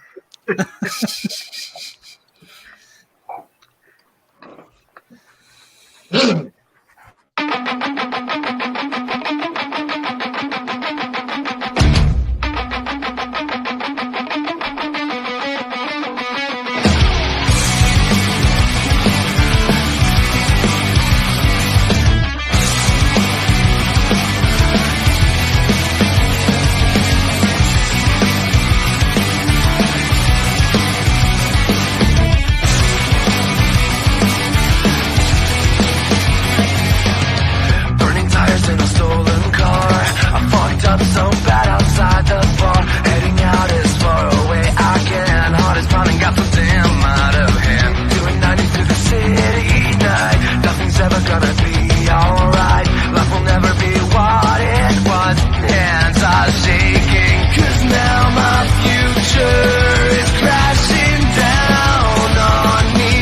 Burning tires in a stolen car. I fucked up so bad outside the bar. Heading out as far away I can. Heart is pounding, got the damn out of hand. Doing 90 through the city night. Nothing's ever gonna be alright. Life will never be what it was. Hands are shaking, 'cause now my future is crashing down on me.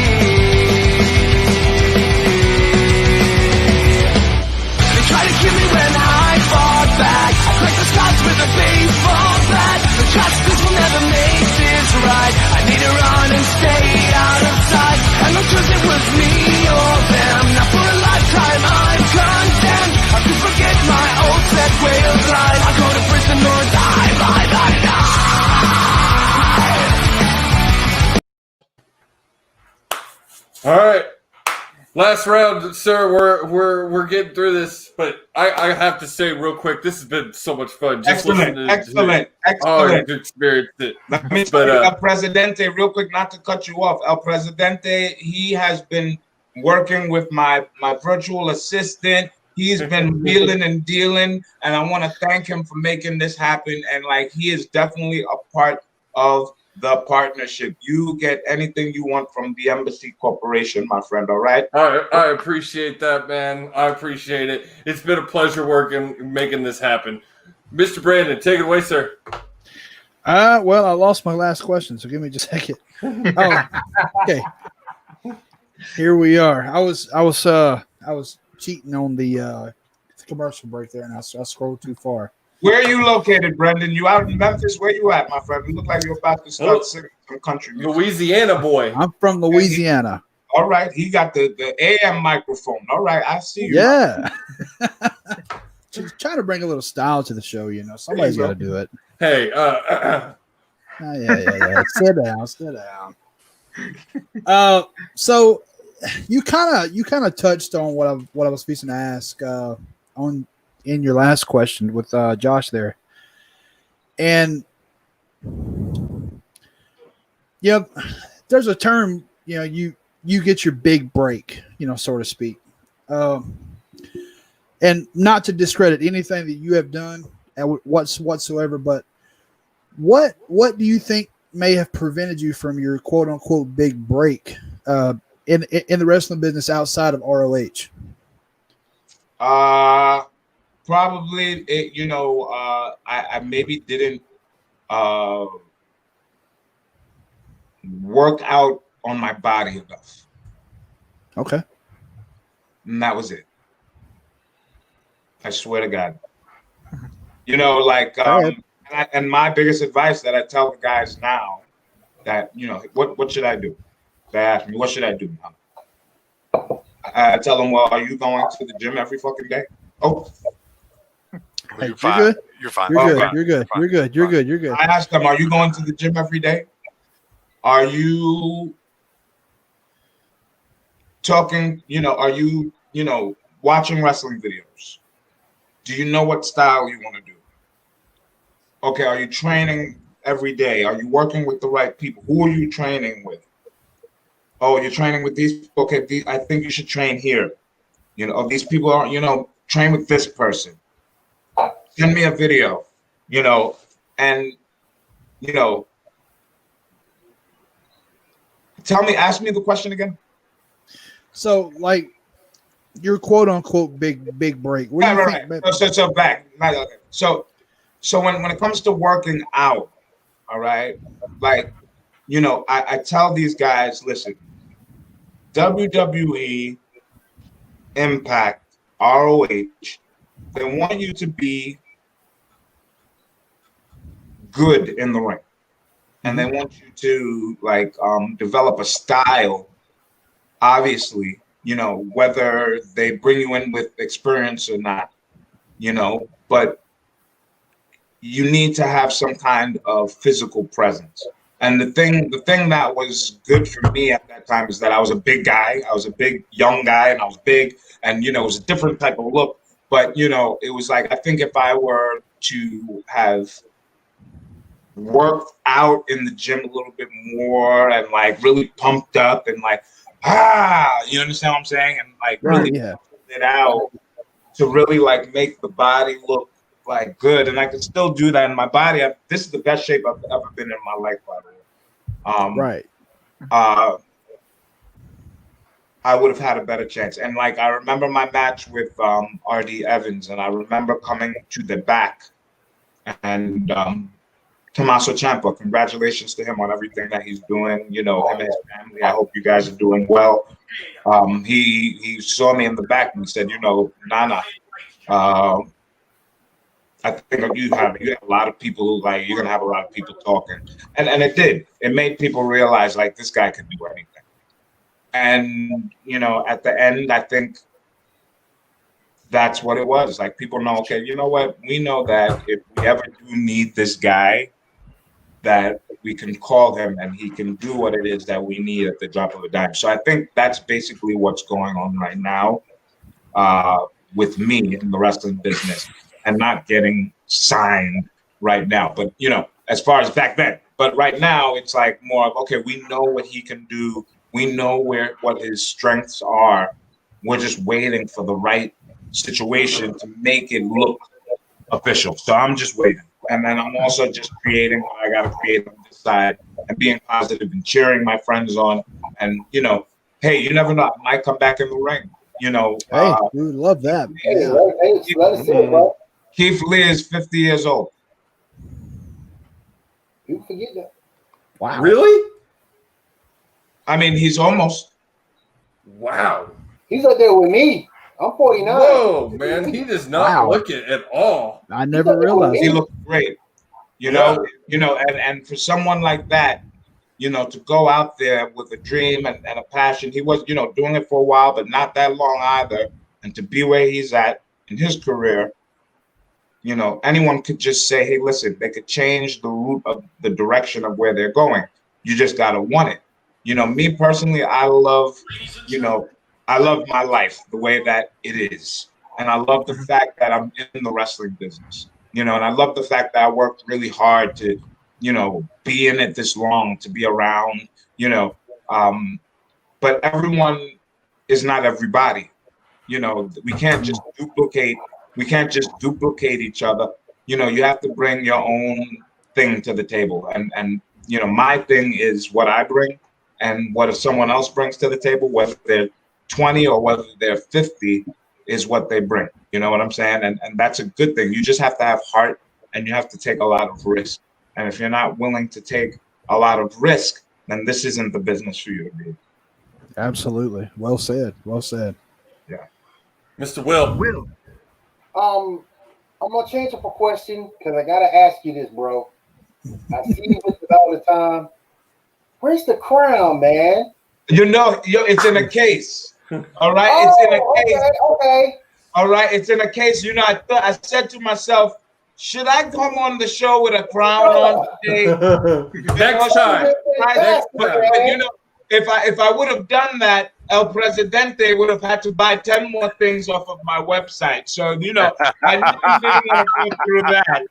They try to kill me when I fought back. I cracked the scotch with a baseball bat. The justice will never make this right. I need to run and stay out of sight. And no choice, it was me or them. Now for a lifetime I'm condemned. I could forget my old set way of life. I go to prison or die. All right. Last round, sir. We're getting through this, but I have to say real quick, this has been so much fun. Just listening Excellent. Oh, you experienced it. Let me tell you, El Presidente, real quick, not to cut you off. El Presidente, he has been working with my virtual assistant. He's been wheeling and dealing, and I want to thank him for making this happen. And like, he is definitely a part of the partnership. You get anything you want from the Embassy Corporation, my friend. All right. I appreciate that, man. I appreciate it. It's been a pleasure working, making this happen. Mr. Brandon, take it away, sir. Well, I lost my last question, so give me just a second. Oh, okay. Here we are. I was cheating on the commercial break there, and I scrolled too far. Where are you located, Brendan? You out in Memphis? Where you at, my friend? You look like you're about to start singing some country music. Louisiana boy. I'm from Louisiana. All right. He got the AM microphone. All right. I see you. Yeah. Just trying to bring a little style to the show, you know. Somebody's got to do it. Hey, Yeah. Sit down. So you kind of touched on what I was fixing to ask in your last question with Josh there, and yeah, there's a term, you get your big break, so to speak. And not to discredit anything that you have done whatsoever, but what do you think may have prevented you from your quote unquote big break in the wrestling business outside of ROH? Probably I maybe didn't work out on my body enough. Okay. And that was it. I swear to God. And my biggest advice that I tell the guys now that, what should I do? They ask me, what should I do now? I tell them, well, are you going to the gym every fucking day? Oh, Hey, You're fine. good. You're fine. You're good. Okay. You're good. You're good. You're good. You're good. I ask them, are you going to the gym every day? Are you talking, are you, watching wrestling videos? Do you know what style you want to do? Okay, are you training every day? Are you working with the right people? Who are you training with? Oh, you're training with these people? Okay, I think you should train here. These people are, train with this person. Send me a video, and, ask me the question again. So, like, your quote unquote big break. What do you think? Right. So back. So when it comes to working out, all right, like, I tell these guys, listen, WWE, Impact, ROH, they want you to be good in the ring. And they want you to develop a style, obviously, whether they bring you in with experience or not, but you need to have some kind of physical presence. And the thing that was good for me at that time is that I was a big guy. I was a big young guy, and I was big, and it was a different type of look. But it was like, I think if I were to have worked out in the gym a little bit more and really pumped up and you understand what I'm saying? And really pumped it out to really make the body look good. And I can still do that in my body. This is the best shape I've ever been in my life, by the way. Right. I would have had a better chance. And I remember my match with RD Evans, and I remember coming to the back, and Tommaso Ciampa, congratulations to him on everything that he's doing. Him and his family. I hope you guys are doing well. He saw me in the back and he said, Nana, I think you have a lot of people you're gonna have a lot of people talking, and it did. It made people realize this guy can do anything. And at the end, I think that's what it was. People know, okay, you know what? We know that if we ever do need this guy, that we can call him and he can do what it is that we need at the drop of a dime. So I think that's basically what's going on right now with me in the wrestling business, and not getting signed right now. But, as far as back then, but right now it's more of, okay, we know what he can do. We know what his strengths are. We're just waiting for the right situation to make it look official. So I'm just waiting. And then I'm also just creating what I got to create on this side, and being positive and cheering my friends on. And, hey, you never know. I might come back in the ring. Hey, we would love that. Hey, let us see it, bro. Keith Lee is 50 years old. You forget that. Wow. Really? I mean, he's almost. Wow. He's up there with me. I'm 49. Whoa, man, he does not look it at all. I never realized. He looked great. And for someone like that, to go out there with a dream and a passion, he was, doing it for a while, but not that long either. And to be where he's at in his career, anyone could just say, hey, listen, they could change the route of the direction of where they're going. You just got to want it. Me personally, I love my life the way that it is. And I love the fact that I'm in the wrestling business, and I love the fact that I worked really hard to, be in it this long, to be around, But everyone is not everybody. You know, we can't just duplicate. We can't just duplicate each other. You know, you have to bring your own thing to the table. And you know, my thing is what I bring, and what if someone else brings to the table, whether they're 20 or whether they're 50, is what they bring. You know what I'm saying? And that's a good thing. You just have to have heart, and you have to take a lot of risk. And if you're not willing to take a lot of risk, then this isn't the business for you to be. Absolutely. Well said. Well said. Yeah. Mr. Will. I'm gonna change up a question because I gotta ask you this, bro. I see you with it all the time. Where's the crown, man? You know, it's in a case. All right, it's in a case. Okay. All right, it's in a case. You know, I said to myself, should I come on the show with a crown on today? Next time. But you know, if I would have done that, El Presidente would have had to buy 10 more things off of my website. So, you know, I didn't want to go through that.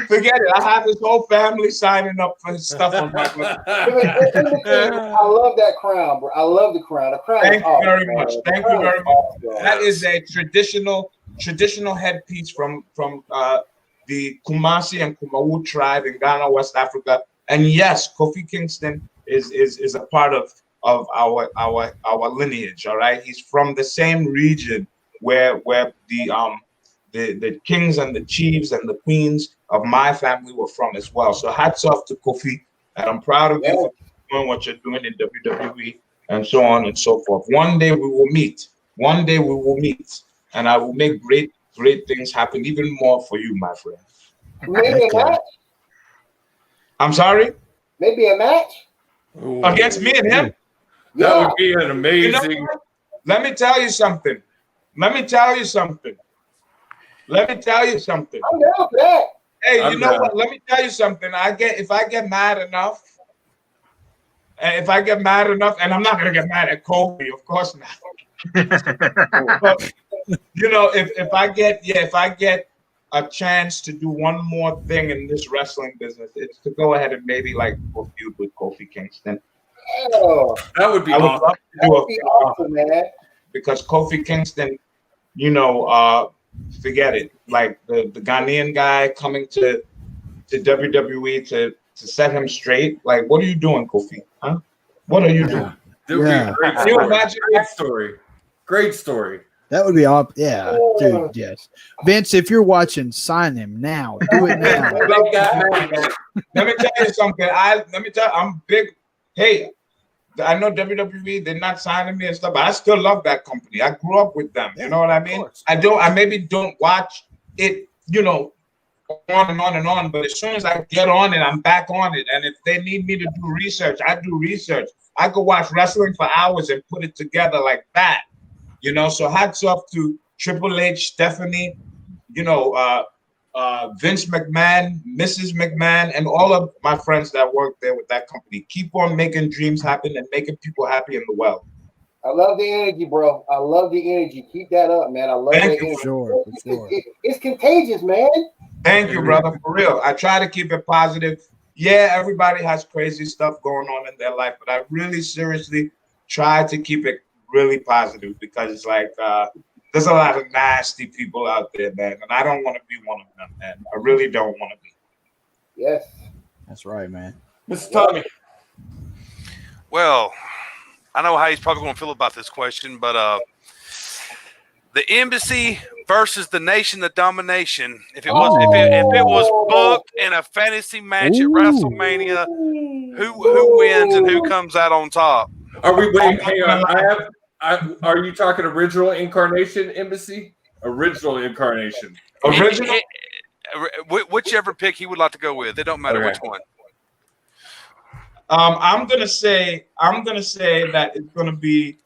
Forget it. I have this whole family signing up for stuff on my website. I love that crown, bro. I love the crown. The crown. Thank you very much. Thank you very much. That is a traditional headpiece from the Kumasi and Kumawu tribe in Ghana, West Africa. And yes, Kofi Kingston is a part of our lineage. All right, he's from the same region where the kings and the chiefs and the queens of my family were from as well. So hats off to Kofi, and I'm proud of you for doing what you're doing in WWE and so on and so forth. One day we will meet. One day we will meet, and I will make great things happen, even more for you, my friend. Maybe a match. I'm sorry? Maybe a match? Ooh. Against me and him? That would be an amazing. You know, let me tell you something. I'm down for that. Hey, you know what? Let me tell you something. If I get mad enough, and I'm not gonna get mad at Kobe, of course not. But you know, if I get a chance to do one more thing in this wrestling business, it's to go ahead and maybe like go feud with Kofi Kingston. Oh, that would be awesome. That would be awesome, man. Because Kofi Kingston, you know, forget it. Like the Ghanaian guy coming to WWE to set him straight. Like, what are you doing, Kofi? Huh? What are you doing? That would be a great Can you imagine? Great story. That would be yeah, dude. Yes, Vince, if you're watching, sign him now. Do it now. Let me tell you something. I'm big. Hey, I know WWE, they're not signing me and stuff, but I still love that company. I grew up with them. You know what I mean? I maybe don't watch it, you know, on and on and on, but as soon as I get on it, I'm back on it. And if they need me to do research, I do research. I could watch wrestling for hours and put it together like that. You know, so hats off to Triple H, Stephanie, you know, Vince McMahon, Mrs. McMahon, and all of my friends that work there with that company. Keep on making dreams happen and making people happy in the world. I love the energy, bro. I love the energy. Keep that up, man. I love Thank that you. energy. Sure. It's contagious, man. Thank you, brother. For real. I try to keep it positive. Yeah, everybody has crazy stuff going on in their life, but I really seriously try to keep it really positive because it's like there's a lot of nasty people out there, man, and I don't want to be one of them, man. I really don't want to be. Yes. That's right, man. Mr. Tommy. Well, I know how he's probably going to feel about this question, but the embassy versus the Nation of Domination. If it was booked in a fantasy match at WrestleMania, who wins and who comes out on top? Are we waiting? Hang on. Are you talking original incarnation embassy? Original incarnation. Original. Whichever pick he would like to go with. It don't matter which one. I'm gonna say that it's gonna be.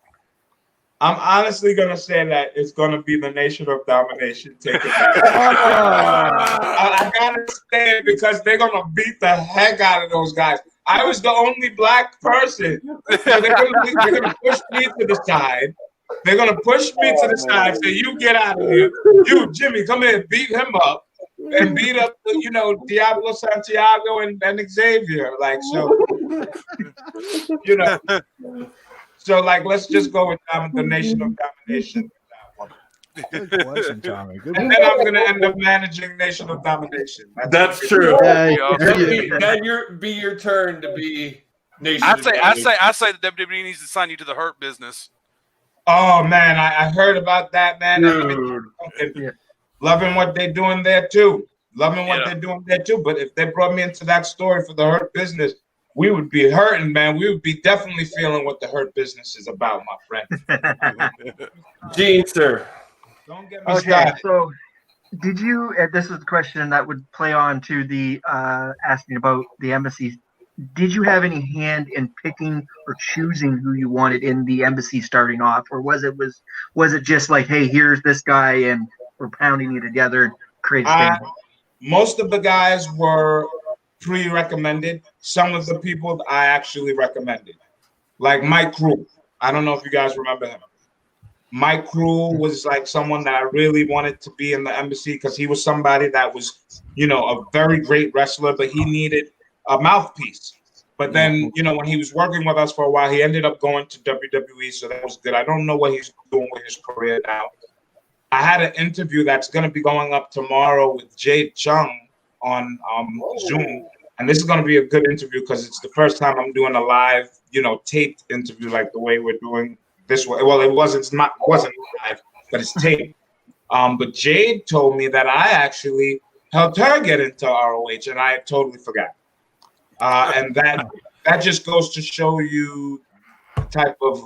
I'm honestly gonna say that it's gonna be the Nation of Domination taking back. I gotta say it because they're gonna beat the heck out of those guys. I was the only black person. So they're gonna push me to the side. They're gonna push me to the side. Say, you get out of here. You, Jimmy, come here, beat him up. And beat up, you know, Diablo Santiago and Xavier. Like, so You know. So like, let's just go with the Nation of Domination. Good question, Tommy. Good And one. then I'm gonna end up managing Nation of Domination. That's true. Hey, That be your turn to be nation. I say the WWE needs to sign you to the Hurt Business. Oh man, I heard about that, man. Dude. Loving what they're doing there too. Loving what Yeah. they're doing there too. But if they brought me into that story for the Hurt Business, we would be hurting, man. We would be definitely feeling what the Hurt Business is about, my friend. Gene, sir. Don't get me Okay, started. so did you? This is the question that would play on to the asking about the embassies. Did you have any hand in picking or choosing who you wanted in the embassy starting off, or was it just like, hey, here's this guy and we're pounding you together and create a stable? Most of the guys were pre-recommended. Some of the people I actually recommended, like Mike Crew. I don't know if you guys remember him. Mike Crew was like someone that I really wanted to be in the embassy because he was somebody that was, a very great wrestler, but he needed a mouthpiece. But then, when he was working with us for a while, he ended up going to WWE, so that was good. I don't know what he's doing with his career now. I had an interview that's going to be going up tomorrow with Jade Chung on Zoom, and this is going to be a good interview because it's the first time I'm doing a live, taped interview like the way we're doing this way. Well, it wasn't live, but it's taped. But Jade told me that I actually helped her get into ROH, and I totally forgot. And that just goes to show you the type of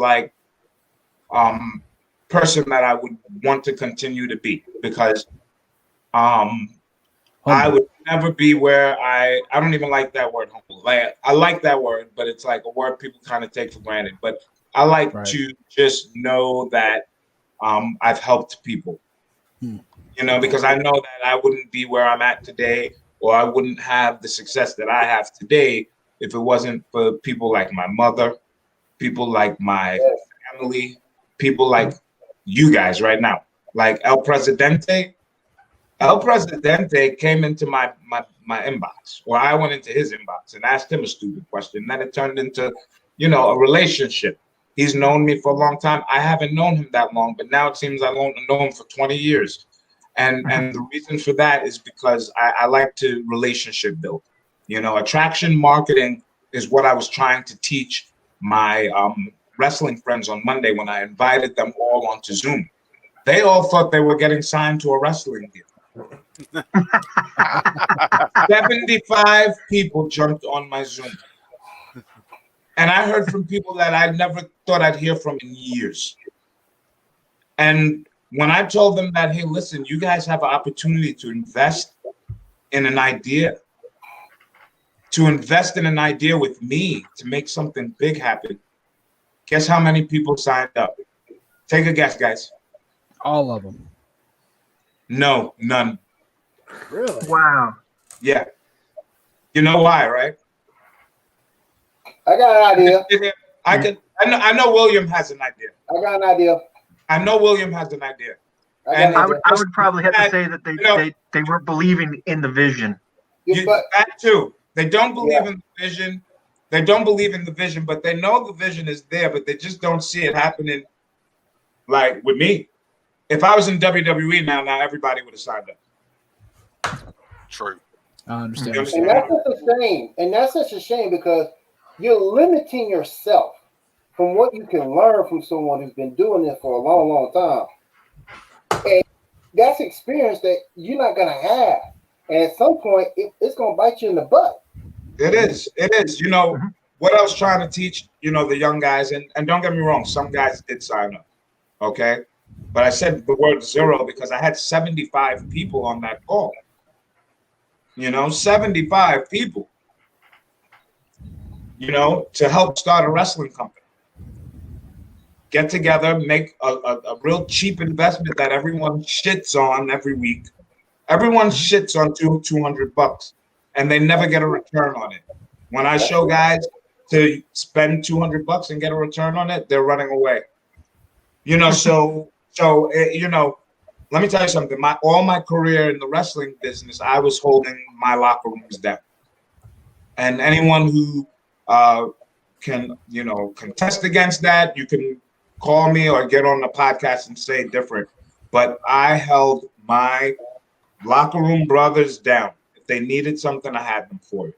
person that I would want to continue to be, because I would never be where I don't even like that word humble. Like, I like that word, but it's like a word people kind of take for granted. But I like to just know that I've helped people, because I know that I wouldn't be where I'm at today, or I wouldn't have the success that I have today if it wasn't for people like my mother, people like my family, people like you guys right now. Like El Presidente. El Presidente came into my inbox, or I went into his inbox and asked him a stupid question. Then it turned into, a relationship. He's known me for a long time. I haven't known him that long, but now it seems I know him for 20 years. And the reason for that is because I like to relationship build. Attraction marketing is what I was trying to teach my wrestling friends on Monday when I invited them all onto Zoom. They all thought they were getting signed to a wrestling deal. 75 people jumped on my Zoom. And I heard from people that I never thought I'd hear from in years. And when I told them that, hey, listen, you guys have an opportunity to invest in an idea, with me to make something big happen. Guess how many people signed up? Take a guess, guys. All of them. No, none. Really? Wow. Yeah. You know why, right? I got an idea. I know William has an idea. I got an idea. I know William has an idea. I would probably have to say that they weren't believing in the vision. That too. They don't believe in the vision. They don't believe in the vision, but they know the vision is there, but they just don't see it happening like with me. If I was in WWE now everybody would have signed up. True. I understand. And that's such a shame. And that's such a shame because you're limiting yourself from what you can learn from someone who's been doing this for a long, long time. And that's experience that you're not going to have. And at some point, it's going to bite you in the butt. It is. What I was trying to teach, the young guys, and don't get me wrong, some guys did sign up, okay? But I said the word 0 because I had 75 people on that call. 75 people, to help start a wrestling company. Get together, make a real cheap investment that everyone shits on every week. Everyone shits on $200, and they never get a return on it. When I show guys to spend $200 and get a return on it, they're running away. So let me tell you something. All my career in the wrestling business, I was holding my locker rooms down. And anyone who can, you know, contest against that. You can call me or get on the podcast and say different. But I held my locker room brothers down. If they needed something, I had them for you.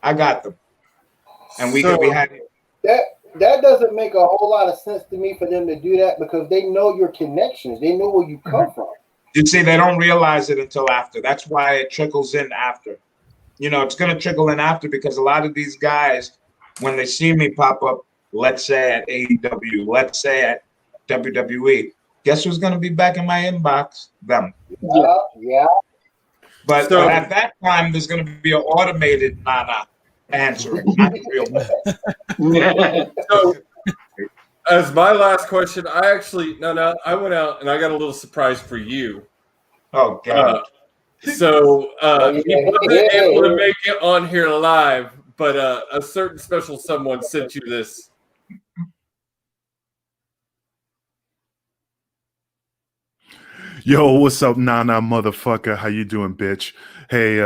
I got them. And we had that doesn't make a whole lot of sense to me for them to do that, because they know your connections. They know where you come from. You see, they don't realize it until after. That's why it trickles in after. You know, it's going to trickle in after, because a lot of these guys, when they see me pop up, let's say at AEW, let's say at WWE, guess who's going to be back in my inbox? Them. Yeah. But at that time, there's going to be an automated Nana answering, not real. So, as my last question, I went out and I got a little surprise for you. Oh, God. He wasn't able to make it on here live, but a certain special someone sent you this. Yo, what's up, Nana motherfucker? How you doing, bitch? Hey,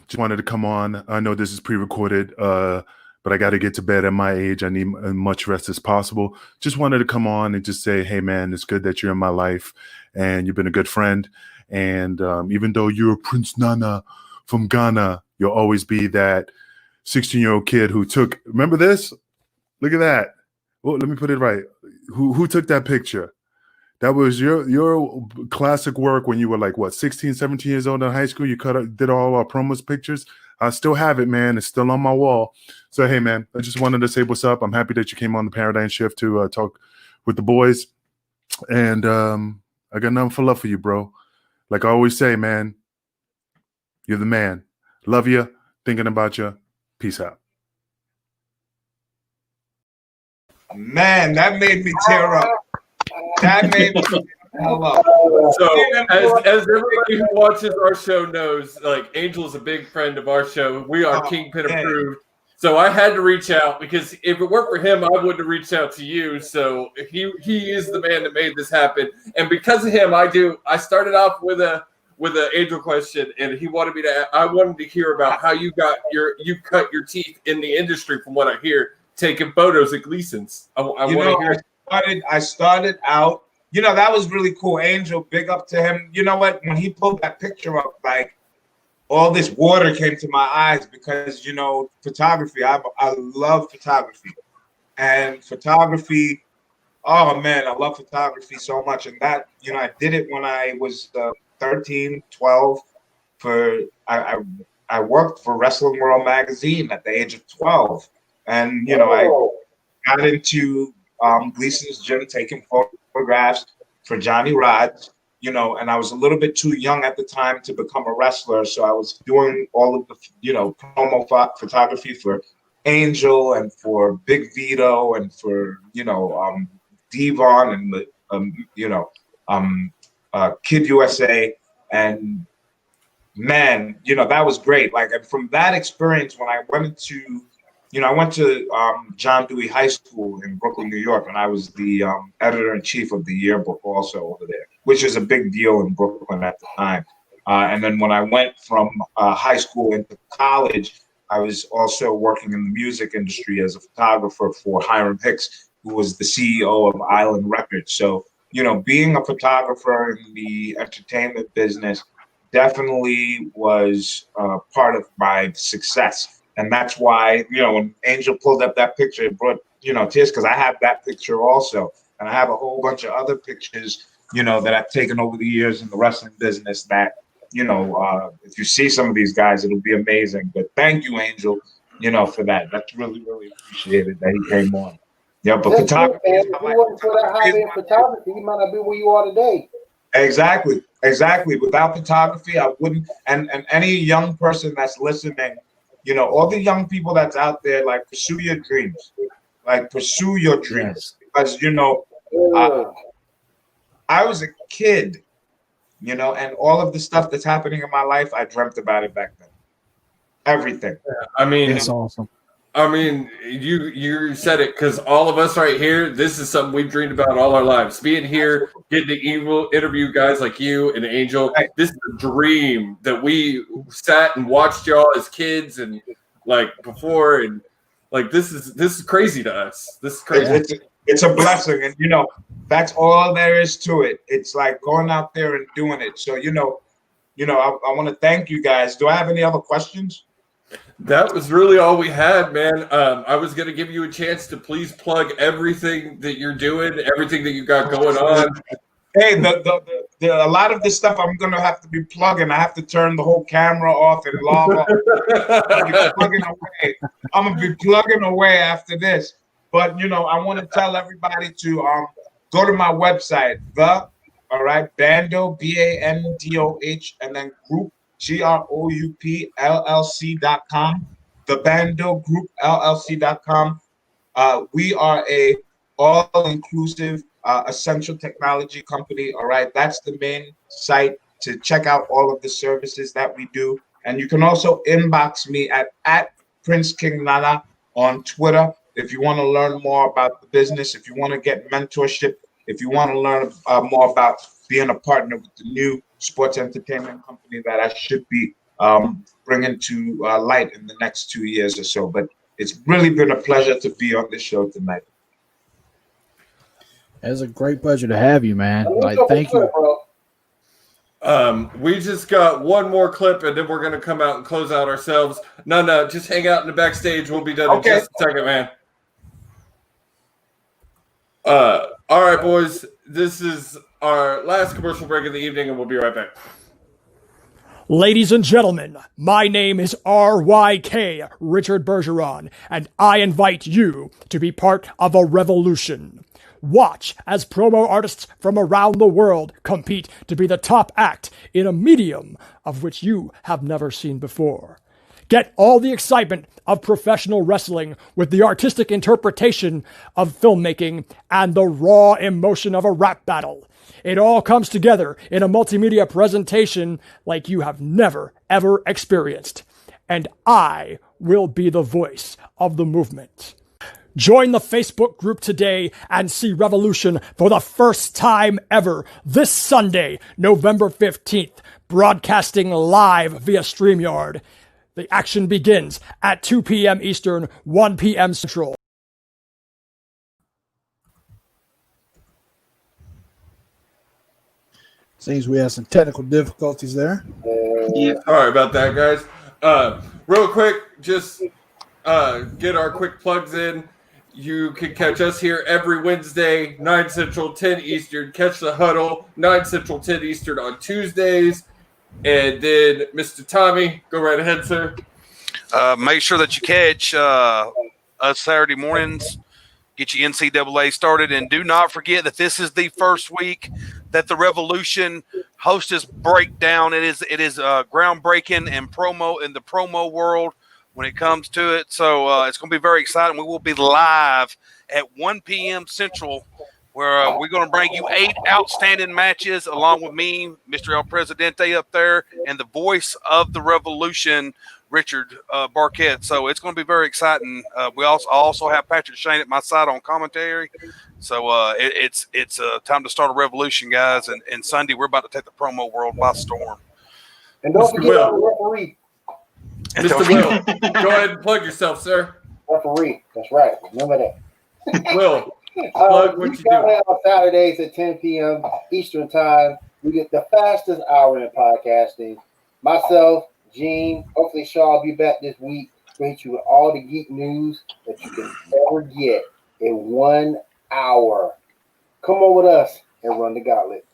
just wanted to come on. I know this is pre-recorded, but I got to get to bed at my age. I need as much rest as possible. Just wanted to come on and just say, hey, man, it's good that you're in my life, and you've been a good friend. And even though you're Prince Nana from Ghana, you'll always be that 16-year-old kid who took. Remember this? Look at that. Oh, let me put it right. Who took that picture? That was your classic work when you were like, what, 16, 17 years old in high school? You did all our promos pictures. I still have it, man. It's still on my wall. So, hey, man, I just wanted to say what's up. I'm happy that you came on the Paradigm Shift to talk with the boys. And I got nothing for love for you, bro. Like I always say, man, you're the man. Love you. Thinking about you. Peace out. Man, that made me tear up. That made me tear up. So, as everybody who watches our show knows, like Angel is a big friend of our show. We are Kingpin approved. So I had to reach out, because if it weren't for him, I wouldn't have reached out to you. So he is the man that made this happen. And because of him, I started off with an Angel question, and he wanted me to. I wanted to hear about how you cut your teeth in the industry. From what I hear, taking photos at Gleason's. I want to hear. I started out. You know, that was really cool. Angel, big up to him. You know what? When he pulled that picture up, like, all this water came to my eyes, because, you know, photography, I love photography. And photography, oh, man, I love photography so much. And that, you know, I did it when I was 13, 12. I worked for Wrestling World Magazine at the age of 12. And, you know, I got into Gleason's gym taking photographs for Johnny Rods. You know, and I was a little bit too young at the time to become a wrestler. So I was doing all of the, you know, promo photography for Angel and for Big Vito and for, you know, Devon and, you know, Kid USA. And man, you know, that was great. Like, and from that experience, when I went to, you know, I went to John Dewey High School in Brooklyn, New York, and I was the editor-in-chief of the yearbook also over there, which is a big deal in Brooklyn at the time. And then when I went from high school into college, I was also working in the music industry as a photographer for Hiram Hicks, who was the CEO of Island Records. So, you know, being a photographer in the entertainment business definitely was part of my success. And that's why, you know, when Angel pulled up that picture, it brought, you know, tears, because I have that picture also. And I have a whole bunch of other pictures, you know, that I've taken over the years in the wrestling business that, you know, if you see some of these guys, it'll be amazing. But thank you, Angel, you know, for that. That's really, really appreciated that he came on. Yeah, but photography. If you wasn't for that hobby in photography, you might not be where you are today. Exactly. Without photography, I wouldn't. And any young person that's listening, you know, all the young people that's out there, like, pursue your dreams. Like, pursue your dreams. Because, you know, I was a kid, you know, and all of the stuff that's happening in my life, I dreamt about it back then. Everything. Yeah, I mean, It's awesome. I mean, you said it, because all of us right here, this is something we've dreamed about all our lives. Being here, getting to interview guys like you and Angel, this is a dream that we sat and watched y'all as kids and like before, and Like this is crazy to us. This is crazy. It's a blessing, and that's all there is to it. It's like going out there and doing it. So I want to thank you guys. Do I have any other questions? That was really all we had, man. I was going to give you a chance to please plug everything that you're doing, everything that you got going on. Hey, a lot of this stuff I'm going to have to be plugging. I have to turn the whole camera off and log off. I'm going to be plugging away after this. But, I want to tell everybody to go to my website, Bando, BANDOH, and then group, GROUP LLC.com, the Bando Group LLC.com. We are a all-inclusive essential technology company. All right, that's the main site to check out all of the services that we do. And you can also inbox me at Prince King Nana on Twitter if you want to learn more about the business, if you want to get mentorship, if you want to learn more about being a partner with the new sports entertainment company that I should be bringing to light in the next 2 years or so. But it's really been a pleasure to be on this show tonight. It's a great pleasure to have you, man. Thank you. We just got one more clip, and then we're going to come out and close out ourselves. No, just hang out in the backstage. We'll be done in just a second, man. All right, boys. This is our last commercial break of the evening, and we'll be right back. Ladies and gentlemen, my name is RYK, Richard Bergeron, and I invite you to be part of a revolution. Watch as promo artists from around the world compete to be the top act in a medium of which you have never seen before. Get all the excitement of professional wrestling with the artistic interpretation of filmmaking and the raw emotion of a rap battle. It all comes together in a multimedia presentation like you have never, ever experienced. And I will be the voice of the movement. Join the Facebook group today and see Revolution for the first time ever this Sunday, November 15th, broadcasting live via StreamYard. The action begins at 2 p.m. Eastern, 1 p.m. Central. Seems we have some technical difficulties there. Yeah. Sorry about that, guys. Real quick, just get our quick plugs in. You can catch us here every Wednesday, 9 Central, 10 Eastern. Catch the huddle, 9 Central, 10 Eastern on Tuesdays. And then, Mr. Tommy, go right ahead, sir. Make sure that you catch us Saturday mornings. Get your NCAA started. And do not forget that this is the first week that the Revolution Hostess Breakdown. It is groundbreaking and promo in the promo world when it comes to it. So it's going to be very exciting. We will be live at 1 p.m. Central, where we're going to bring you 8 outstanding matches along with me, Mr. El Presidente up there, and the voice of the Revolution, Richard Barquette. So it's going to be very exciting. We also have Patrick Shane at my side on commentary. So it's time to start a revolution, guys. And Sunday, we're about to take the promo world by storm. And don't forget our referee. Mr. Will, go ahead and plug yourself, sir. Referee. That's right. Remember that. Will, plug what you do. On Saturdays at 10 p.m. Eastern Time. We get the fastest hour in podcasting. Myself, Gene, hopefully Shaw will be back this week. Bring you with all the geek news that you can ever get in 1 hour. Come on with us and run the gauntlet.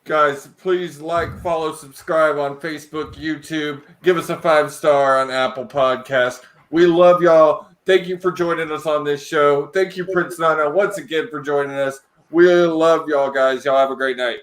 Guys, please like, follow, subscribe on Facebook, YouTube. Give us a 5-star on Apple Podcasts. We love y'all. Thank you for joining us on this show. Thank you, Prince Nana, once again for joining us. We love y'all, guys. Y'all have a great night.